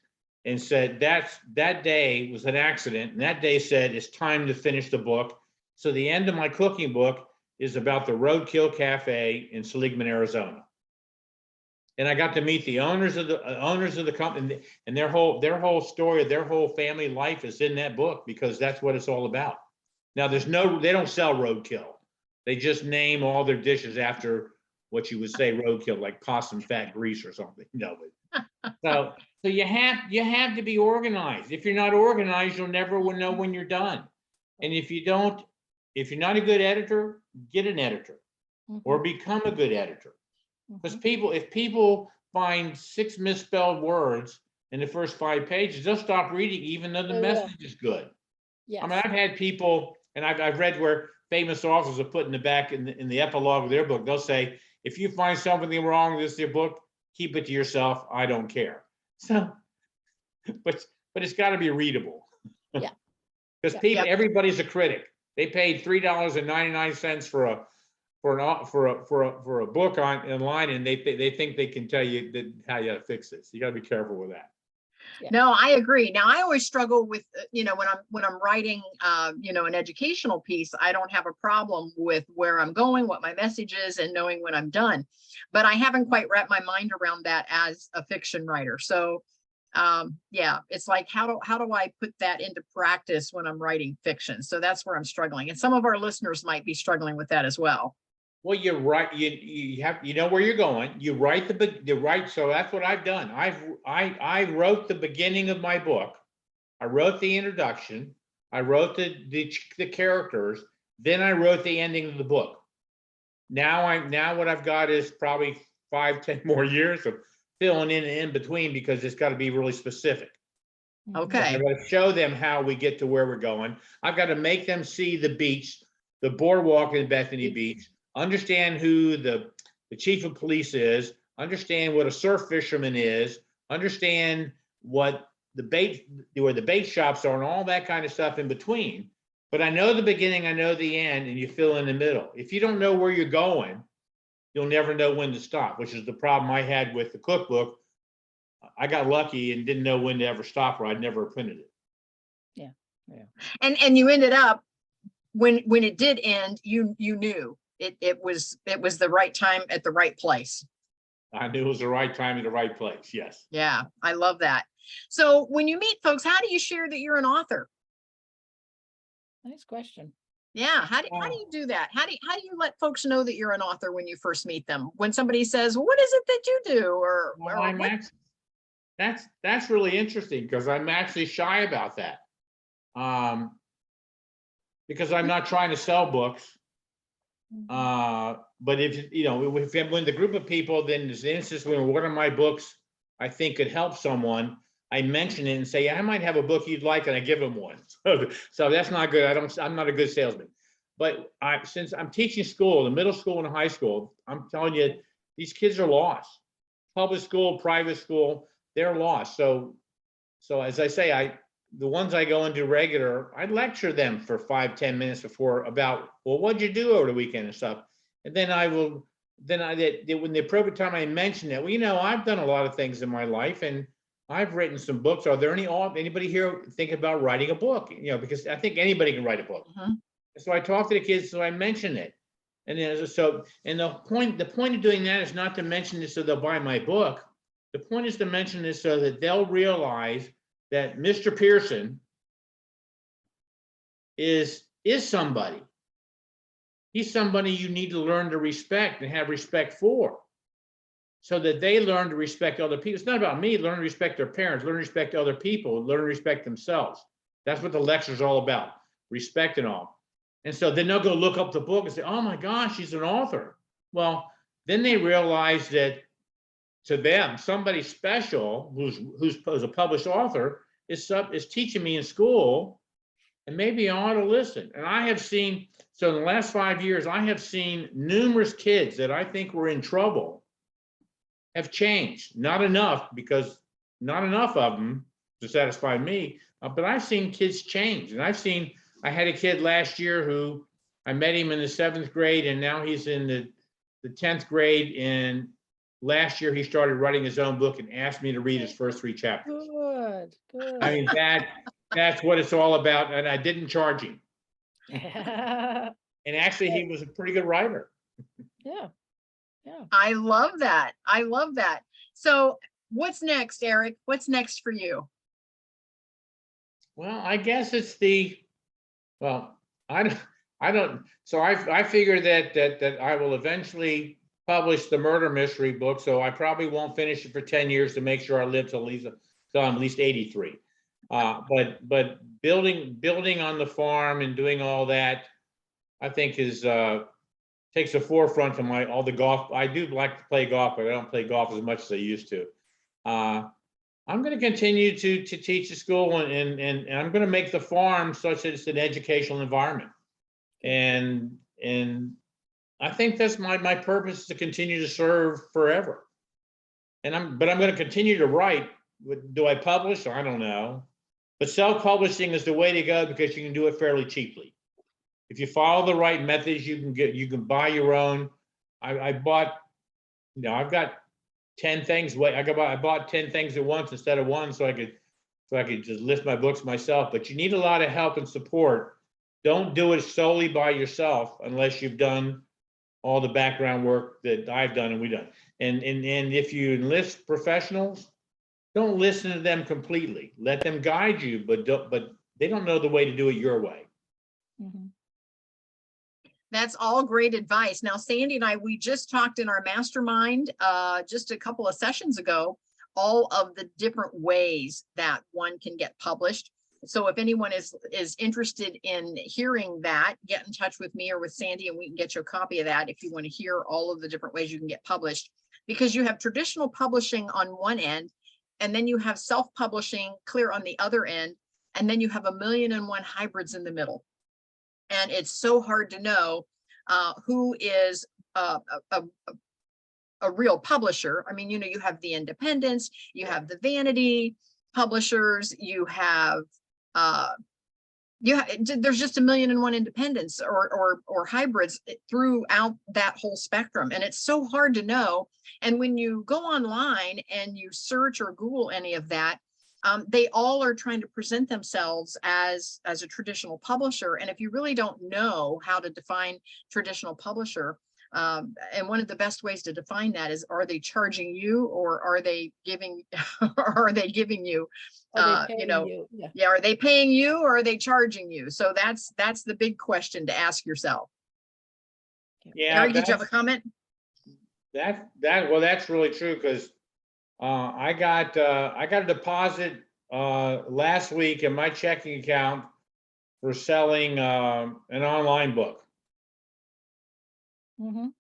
Speaker 3: and said that day was an accident, and that day said it's time to finish the book. So the end of my cooking book is about the Roadkill Cafe in Seligman, Arizona. And I got to meet the owners of the company, and their whole story, their whole family life is in that book, because that's what it's all about. Now they don't sell roadkill. They just name all their dishes after what you would say roadkill, like possum fat grease or something. No, but so you have to be organized. If you're not organized, you'll never know when you're done. And if you're not a good editor, get an editor or become a good editor. Because if people find 6 misspelled words in the first 5 pages, they'll stop reading, even though the message is good. Yes. I mean, I've had people, and I've read where famous authors have put in the back in the epilogue of their book, they'll say, if you find something wrong with your book, keep it to yourself. I don't care. So, but it's got to be readable.
Speaker 2: Yeah.
Speaker 3: Because everybody's a critic. They paid $3.99 for a book online, and they think they can tell you how you fix this. You got to be careful with that.
Speaker 1: Yeah. No, I agree. Now, I always struggle with, when I'm writing, an educational piece, I don't have a problem with where I'm going, what my message is, and knowing when I'm done. But I haven't quite wrapped my mind around that as a fiction writer. So, it's like, how do I put that into practice when I'm writing fiction? So that's where I'm struggling. And some of our listeners might be struggling with that as well.
Speaker 3: Well, you're right. You know where you're going. You write so that's what I've done. I wrote the beginning of my book. I wrote the introduction. I wrote the characters. Then I wrote the ending of the book. Now what I've got is probably 5-10 more years of filling in between, because it's got to be really specific.
Speaker 1: Okay.
Speaker 3: So I've got to show them how we get to where we're going. I've got to make them see the beach, the boardwalk in Bethany Beach. Understand who the chief of police is, understand what a surf fisherman is, understand what where the bait shops are, and all that kind of stuff in between. But I know the beginning, I know the end, and you fill in the middle. If you don't know where you're going, you'll never know when to stop, which is the problem I had with the cookbook. I got lucky and didn't know when to ever stop, or I'd never printed it.
Speaker 2: Yeah.
Speaker 1: And you ended up, when it did end, you knew. It was the right time at the right place.
Speaker 3: I knew it was the right time in the right place. Yes.
Speaker 1: Yeah, I love that. So when you meet folks, how do you share that you're an author?
Speaker 2: Nice question.
Speaker 1: Yeah, how do you do that? How do you let folks know that you're an author when you first meet them? When somebody says, well, "What is it that you do?" Or
Speaker 3: that's really interesting, because I'm actually shy about that. Because I'm not trying to sell books. But if when the group of people, then there's an instance when one of my books I think could help someone, I mention it and say, I might have a book you'd like, and I give them one. So that's not good. I'm not a good salesman. But since I'm teaching school, the middle school and high school, I'm telling you, these kids are lost. Public school, private school, they're lost. So as I say, the ones I go into regular, I lecture them for 5-10 minutes before about, well, what'd you do over the weekend and stuff. And then when the appropriate time I mention it, well, I've done a lot of things in my life, and I've written some books. Are there anybody here thinking about writing a book? Because I think anybody can write a book. So I talk to the kids, so I mention it. And then the point of doing that is not to mention this so they'll buy my book. The point is to mention this so that they'll realize that Mr. Pearson is somebody. He's somebody you need to learn to respect and have respect for, so that they learn to respect other people. It's not about me. Learn to respect their parents, learn to respect other people, learn to respect themselves. That's what the lecture is all about, respect and all. And so then they'll go look up the book and say, oh my gosh, she's an author. Well, then they realize that to them, somebody special who's a published author is teaching me in school and maybe I ought to listen. And I have seen, so in the last 5 years, I have seen numerous kids that I think were in trouble have changed. Not enough, because not enough of them to satisfy me, but I've seen kids change. And I had a kid last year who I met him in the 7th grade, and now he's in the 10th grade. And last year he started writing his own book and asked me to read his first 3 chapters.
Speaker 2: Good, good.
Speaker 3: I mean, that's what it's all about. And I didn't charge him.
Speaker 2: Yeah,
Speaker 3: And actually, he was a pretty good writer.
Speaker 2: yeah.
Speaker 1: I love that. I love that. So what's next, Eric? What's next for you?
Speaker 3: Well, I guess it's I don't, so I figure that I will eventually publish the murder mystery book. So I probably won't finish it for 10 years to make sure I live till I'm at least 83. But building on the farm and doing all that, I think takes the forefront of all the golf. I do like to play golf, but I don't play golf as much as I used to. I'm going to continue to teach at school, and I'm going to make the farm such that it's an educational environment. And I think that's my purpose, is to continue to serve forever. But I'm going to continue to write. Do I publish? I don't know. But self-publishing is the way to go, because you can do it fairly cheaply. If you follow the right methods, you can buy your own. I've got 10 things. I bought 10 things at once instead of one, so I could just list my books myself. But you need a lot of help and support. Don't do it solely by yourself unless you've done all the background work that I've done and we've done. And if you enlist professionals, don't listen to them completely. Let them guide you, but they don't know the way to do it your way.
Speaker 2: Mhm.
Speaker 1: That's all great advice. Now, Sandy and I, we just talked in our mastermind just a couple of sessions ago, all of the different ways that one can get published. So if anyone is interested in hearing that, get in touch with me or with Sandy, and we can get you a copy of that if you want to hear all of the different ways you can get published. Because you have traditional publishing on one end, and then you have self-publishing clear on the other end, and then you have 1,000,001 hybrids in the middle. And it's so hard to know who is a real publisher. I mean, you have the independents, you have the vanity publishers, there's just 1,000,001 independents or hybrids throughout that whole spectrum. And it's so hard to know. And when you go online and you search or Google any of that, they all are trying to present themselves as a traditional publisher. And if you really don't know how to define traditional publisher, and one of the best ways to define that is, are they charging you, or are they giving you,
Speaker 2: Are they paying you? Yeah.
Speaker 1: are they paying you, or are they charging you? So that's the big question to ask yourself.
Speaker 3: Yeah.
Speaker 1: Eric, did you have a comment?
Speaker 3: Well, that's really true, because I got a deposit last week in my checking account for selling an online book.
Speaker 2: Mhm.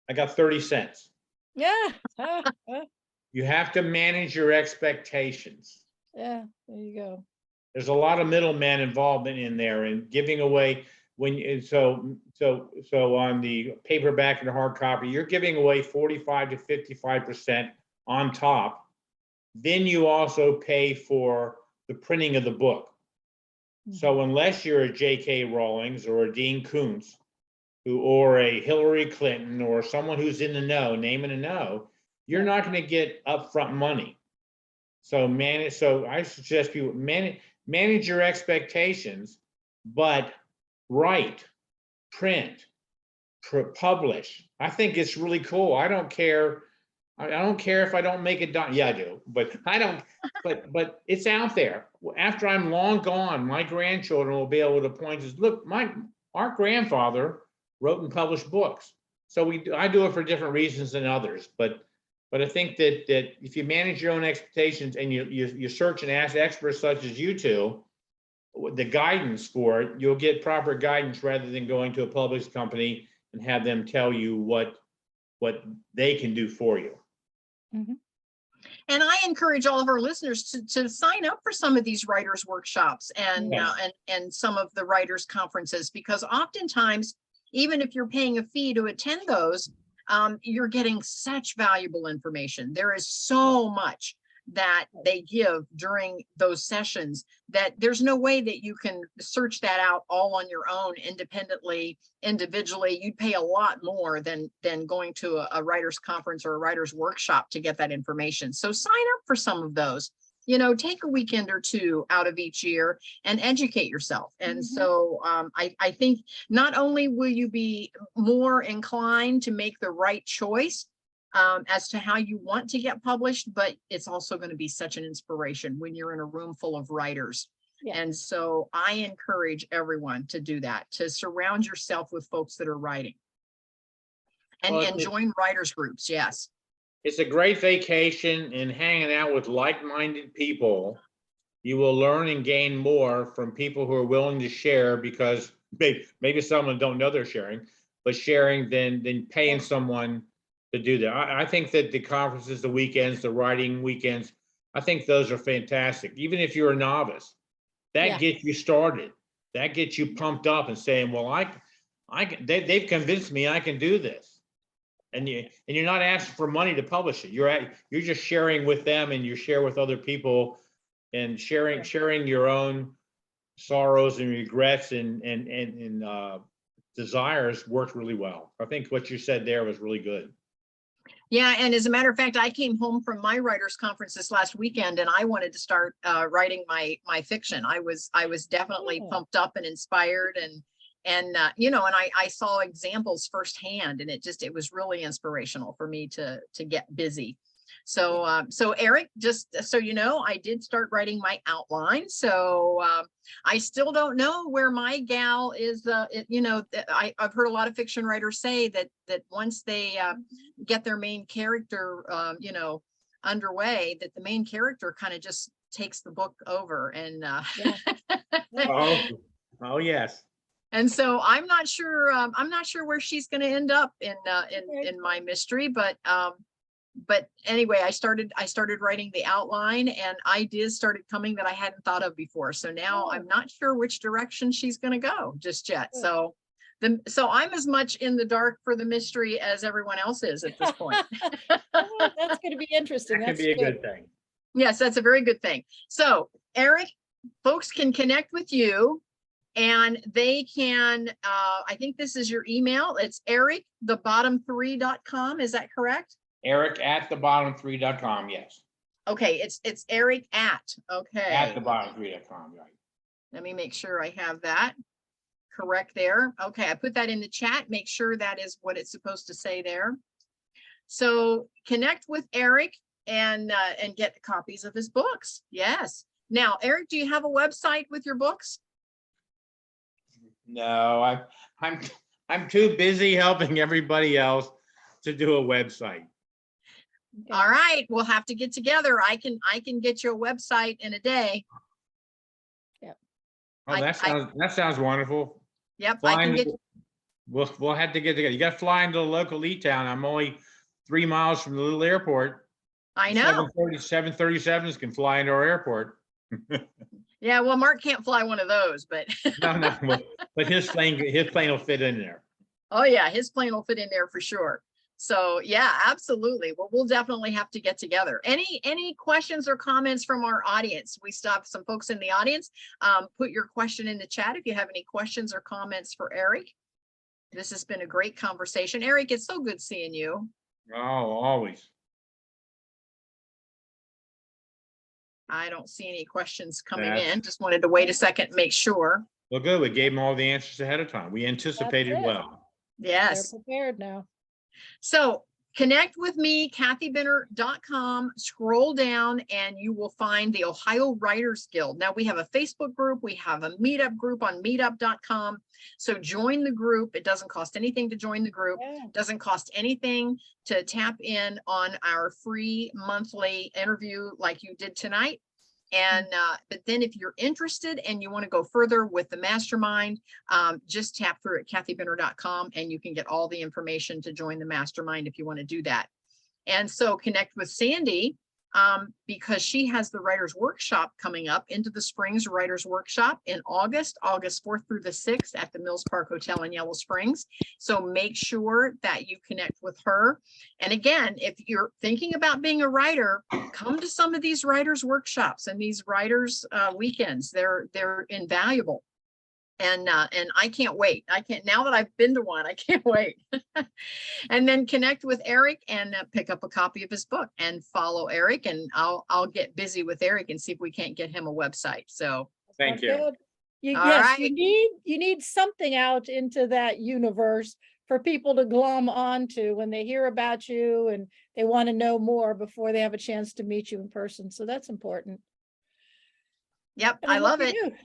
Speaker 3: I got 30 cents.
Speaker 2: Yeah.
Speaker 3: You have to manage your expectations.
Speaker 2: Yeah, there you go.
Speaker 3: There's a lot of middleman involvement in there, and giving away so on the paperback and the hard copy, you're giving away 45 to 55% on top. Then you also pay for the printing of the book. So unless you're a J.K. Rowling's or a Dean Koontz, or a Hillary Clinton, or someone who's in the know, name in the know, you're not going to get upfront money. So I suggest people manage your expectations, but write, print, publish. I think it's really cool. I don't care if I don't make it done. Yeah, I do, but I don't. But it's out there. After I'm long gone, my grandchildren will be able to point to, look, our grandfather wrote and published books. So I do it for different reasons than others, but I think that if you manage your own expectations and you search and ask experts such as you two, the guidance for it, you'll get proper guidance rather than going to a publishing company and have them tell you what they can do for you.
Speaker 2: Mhm.
Speaker 1: And I encourage all of our listeners to sign up for some of these writers workshops and, and some of the writers conferences, because oftentimes, even if you're paying a fee to attend those, you're getting such valuable information. There is so much that they give during those sessions that there's no way that you can search that out all on your own independently, individually. You'd pay a lot more than going to a writer's conference or a writer's workshop to get that information. So sign up for some of those. You know, take a weekend or two out of each year and educate yourself. And so I think not only will you be more inclined to make the right choice as to how you want to get published, but it's also going to be such an inspiration when you're in a room full of writers. Yeah. And so I encourage everyone to do that, to surround yourself with folks that are writing and join writers groups. Yes.
Speaker 3: It's a great vacation, and hanging out with like-minded people. You will learn and gain more from people who are willing to share, because maybe someone don't know they're sharing, but sharing than paying someone to do that. I think that the conferences, the weekends, the writing weekends, I think those are fantastic. Even if you're a novice, that gets you started. That gets you pumped up and saying, well, they've convinced me I can do this. And you're not asking for money to publish it. You're just sharing with them, and you share with other people, and sharing your own sorrows and regrets and desires works really well. I think what you said there was really good.
Speaker 1: Yeah, and as a matter of fact, I came home from my writers conference this last weekend, and I wanted to start writing my fiction. I was definitely pumped up and inspired, and you know, and I saw examples firsthand, and it was really inspirational for me to get busy. So so Eric, just so you know, I did start writing my outline. So I still don't know where my gal is. You know, I've heard a lot of fiction writers say that once they get their main character, you know, underway, that the main character kind of just takes the book over. And
Speaker 3: oh yes.
Speaker 1: And so I'm not sure where she's going to end up in my mystery, but anyway, I started writing the outline, and ideas started coming that I hadn't thought of before. So now I'm not sure which direction she's going to go just yet. So I'm as much in the dark for the mystery as everyone else is at this point.
Speaker 2: That's going to be interesting.
Speaker 3: That could be a good thing.
Speaker 1: Yes, that's a very good thing. So Eric, folks can connect with you. And they can, I think this is your email. It's ericthebottom3.com. Is that correct?
Speaker 3: Eric@thebottom3.com. Yes.
Speaker 1: Okay. It's Eric at. Okay.
Speaker 3: @thebottom3.com. Right.
Speaker 1: Let me make sure I have that correct there. Okay. I put that in the chat. Make sure that is what it's supposed to say there. So connect with Eric and get copies of his books. Yes. Now, Eric, do you have a website with your books?
Speaker 3: No, I'm too busy helping everybody else to do a website.
Speaker 1: Okay. All right, we'll have to get together. I can get you a website in a day.
Speaker 2: Yep.
Speaker 3: Oh, that sounds wonderful.
Speaker 1: Yep, I can get.
Speaker 3: We'll have to get together. You got to fly into the local E-town. I'm only 3 miles from the little airport.
Speaker 1: I know.
Speaker 3: 737s can fly into our airport.
Speaker 1: Yeah, well, Mark can't fly one of those, but
Speaker 3: no, but his plane will fit in there.
Speaker 1: Oh yeah, his plane will fit in there for sure. So yeah, absolutely. Well, we'll definitely have to get together. Any questions or comments from our audience? We still have some folks in the audience. Put your question in the chat if you have any questions or comments for Eric. This has been a great conversation. Eric, it's so good seeing you.
Speaker 3: Oh, always.
Speaker 1: I don't see any questions coming in. Just wanted to wait a second and make sure.
Speaker 3: Well, good. We gave them all the answers ahead of time. We anticipated well.
Speaker 1: Yes.
Speaker 2: They're prepared now.
Speaker 1: So connect with me, KathyBenner.com, scroll down, and you will find the Ohio Writers Guild. Now we have a Facebook group. We have a meetup group on meetup.com. So join the group. It doesn't cost anything to join the group.
Speaker 2: Yeah.
Speaker 1: It doesn't cost anything to tap in on our free monthly interview like you did tonight. And but then if you're interested and you want to go further with the mastermind, just tap through at KathyBenner.com and you can get all the information to join the mastermind if you want to do that. And so connect with Sandy because she has the Writers Workshop coming up, Into the Springs Writers Workshop in August 4th through the 6th at the Mills Park Hotel in Yellow Springs. So make sure that you connect with her. And again, if you're thinking about being a writer, come to some of these writers workshops and these writers weekends. They're invaluable. And I can't wait. Now that I've been to one, I can't wait. And then connect with Eric and pick up a copy of his book and follow Eric, and I'll get busy with Eric and see if we can't get him a website. So
Speaker 3: Thank you.
Speaker 2: All
Speaker 1: right.
Speaker 2: you need something out into that universe for people to glom onto when they hear about you and they want to know more before they have a chance to meet you in person. So that's important.
Speaker 1: Yep,
Speaker 2: And
Speaker 1: I love
Speaker 2: hope
Speaker 1: it.
Speaker 2: you do.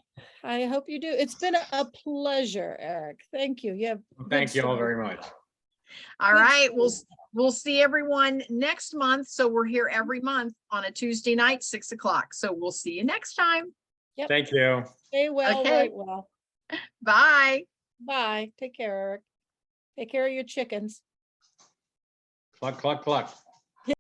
Speaker 2: I hope you do. It's been a pleasure, Eric. Thank you. You have
Speaker 3: Thank you all
Speaker 2: stories.
Speaker 3: very much.
Speaker 1: All
Speaker 2: Good
Speaker 1: right,
Speaker 2: stories.
Speaker 1: we'll see everyone next month. So we're here every month on a Tuesday night, 6 o'clock. So we'll see you next time.
Speaker 3: Thank you.
Speaker 2: Stay well,
Speaker 1: Okay.
Speaker 2: right well.
Speaker 1: Bye.
Speaker 2: Bye. Take care, Eric. Take care of your chickens.
Speaker 3: Cluck, cluck, cluck.